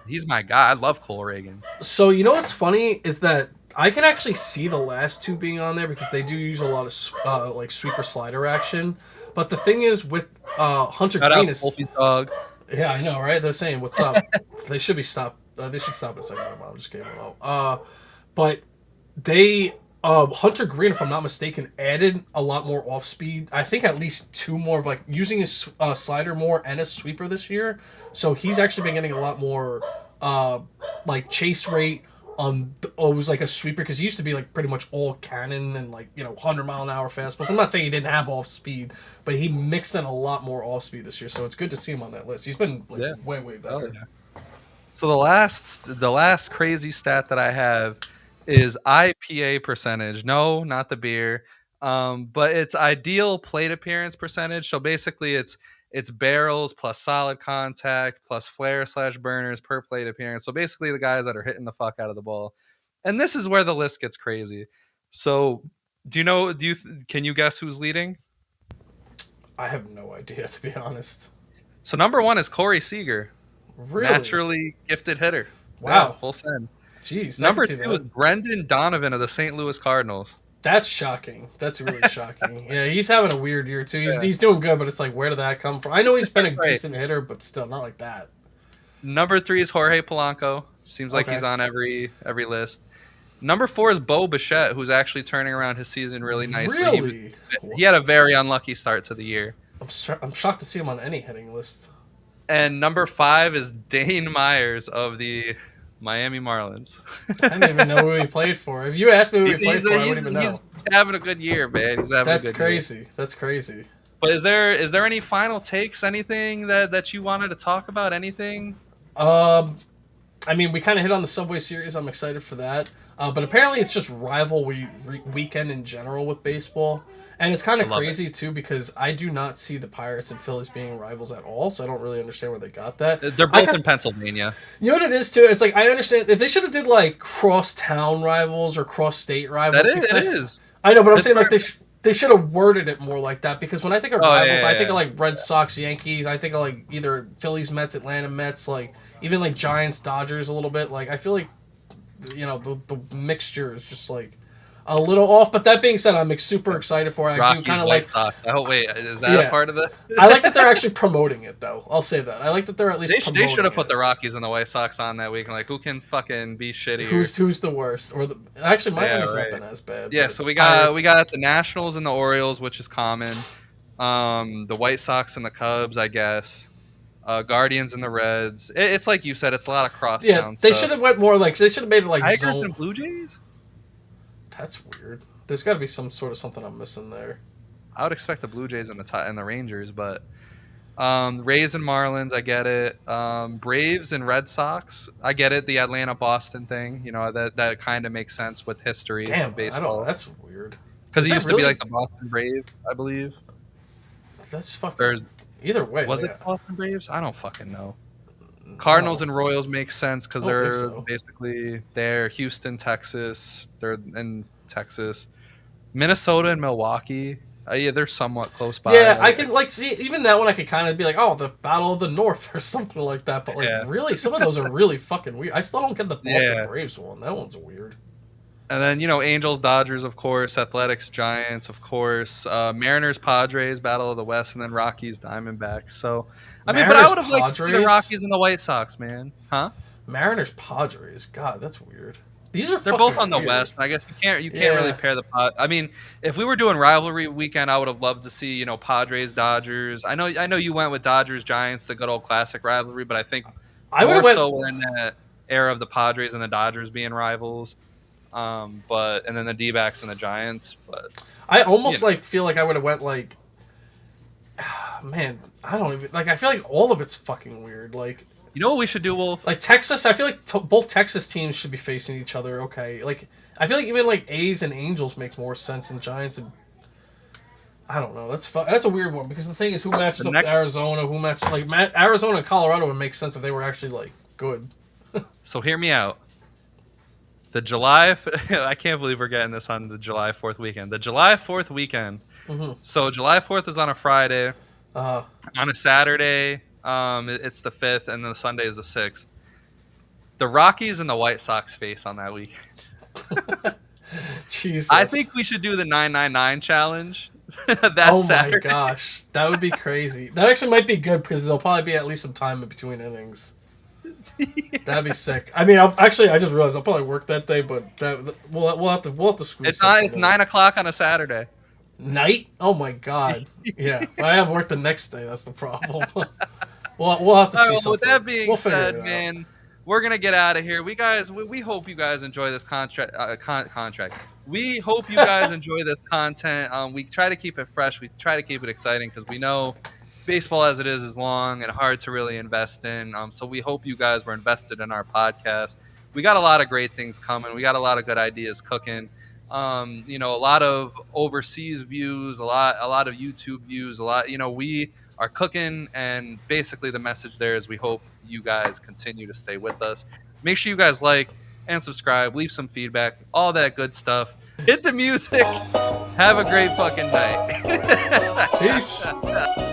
he's my guy. I love Cole Reagans. So, what's funny is that I can actually see the last two being on there because they do use a lot of like sweeper slider action. But the thing is with Hunter Shout out Green to is Wolfie's dog. yeah, I know, right? They're saying what's up. They should be stopped. They should stop in a second. I'm just kidding. But they Hunter Green, if I'm not mistaken, added a lot more off speed. I think at least two more of like using his slider more and his sweeper this year. So he's actually been getting a lot more like chase rate on was like a sweeper because he used to be like pretty much all cannon and like 100-mile-an-hour fastballs. I'm not saying he didn't have off speed, but he mixed in a lot more off speed this year. So it's good to see him on that list. He's been like Yeah. way better. Oh, yeah. So the last crazy stat that I have is IPA percentage. No, not the beer. But it's ideal plate appearance percentage. So basically it's barrels plus solid contact plus flare/burners per plate appearance. So basically the guys that are hitting the fuck out of the ball. And this is where the list gets crazy. So can you guess who's leading? I have no idea, to be honest. So number 1 is Corey Seager. Really? Naturally gifted hitter. Wow. Yeah, full send. Jeez. Number 2 is Brendan Donovan of the St. Louis Cardinals. That's shocking. That's really shocking. Yeah, he's having a weird year too. Yeah. He's doing good, but it's like, where did that come from? I know he's been a decent hitter, but still not like that. Number 3 is Jorge Polanco. Seems like he's on every list. Number 4 is Bo Bichette, who's actually turning around his season really nicely. Really? He had a very unlucky start to the year. I'm shocked to see him on any hitting list. And number 5 is Dane Myers of the Miami Marlins. I didn't even know who he played for. If you asked me who he played for, I wouldn't even know. He's having a good year, man. That's crazy. That's crazy. But is there any final takes? Anything that you wanted to talk about? Anything? I mean, we kind of hit on the Subway Series. I'm excited for that. But apparently, it's just rivalry weekend in general with baseball. And it's kind of crazy, too, because I do not see the Pirates and Phillies being rivals at all, so I don't really understand where they got that. They're both in Pennsylvania. You know what it is, too? It's like, I understand, if they should have did, like, cross-town rivals or cross-state rivals. It is. I know, but I'm saying, like, they should have worded it more like that, because when I think of rivals, I think of, like, Red Sox, Yankees, I think of, like, either Phillies, Mets, Atlanta, Mets, like, even, like, Giants, Dodgers a little bit. Like, I feel like, the mixture is just, like, a little off, but that being said, I'm super excited for it. I do kind of like. Sox. Wait, is that a part of the? I like that they're actually promoting it, though. I'll say that. I like that they're at least. They should have put the Rockies and the White Sox on that week, and like, who can fucking be shittier? Who's the worst? Or actually, Miami's not been as bad. Yeah, so we got the Nationals and the Orioles, which is common. The White Sox and the Cubs, I guess. Guardians and the Reds. It's like you said, it's a lot of crosstown. Yeah, they should have went more like they should have made it like Tigers and Blue Jays. That's weird. There's got to be some sort of something I'm missing there. I would expect the Blue Jays and the Rangers, but Rays and Marlins, I get it. Braves and Red Sox, I get it. The Atlanta-Boston thing, that kind of makes sense with history of baseball. That's weird. Because it used to be like the Boston Braves, I believe. That's fucking. Either way, was it Boston Braves? I don't fucking know. Cardinals and Royals make sense because they're basically there. Houston, Texas, they're in Texas. Minnesota and Milwaukee, yeah, they're somewhat close by. Yeah, I can see even that one. I could kind of be like, oh, the Battle of the North or something like that. But really, some of those are really fucking weird. I still don't get the Boston Braves one. That one's weird. And then Angels, Dodgers, of course. Athletics, Giants, of course. Mariners, Padres, Battle of the West, and then Rockies, Diamondbacks. So but I would have liked the Rockies and the White Sox, man. Huh? Mariners, Padres. God, that's weird. They're both on the West. I guess you can't really pair the I mean, if we were doing rivalry weekend, I would have loved to see Padres, Dodgers. I know you went with Dodgers, Giants, the good old classic rivalry, but I think we're in that era of the Padres and the Dodgers being rivals. And then the D-backs and the Giants, but I almost feel like I would have went like, man, I don't even I feel like all of it's fucking weird. Like, you know what we should do, Wolf? Like Texas, I feel like both Texas teams should be facing each other. Okay, like I feel like even like A's and Angels make more sense than Giants and. I don't know. That's a weird one because the thing is, who matches up with Arizona? Who matches Arizona and Colorado would make sense if they were actually like good. So hear me out. The July, I can't believe we're getting this on the July 4th weekend. The July 4th weekend. Mm-hmm. So July 4th is on a Friday. On a Saturday, it's the 5th, and then the Sunday is the 6th. The Rockies and the White Sox face on that weekend. I Jesus. think we should do the 999 challenge. That's Oh my Saturday. gosh, that would be crazy. That actually might be good because there'll probably be at least some time in between innings. That'd be sick. I mean, I just realized I'll probably work that day, but we'll have to squeeze It's not. something It's in. 9 o'clock on a Saturday. Night? Oh my god. Yeah, but I have work the next day. That's the problem. we'll have to All right, see well, with something. that being We'll figure said, it out. man, we're gonna get out of here. We hope you guys enjoy this contract. We hope you guys enjoy this content. We try to keep it fresh. We try to keep it exciting because we know baseball as it is long and hard to really invest in. So we hope you guys were invested in our podcast. We got a lot of great things coming. We got a lot of good ideas cooking. A lot of overseas views, a lot of YouTube views, a lot. We are cooking, and basically the message there is we hope you guys continue to stay with us. Make sure you guys like and subscribe, leave some feedback, all that good stuff. Hit the music. Have a great fucking night. Peace.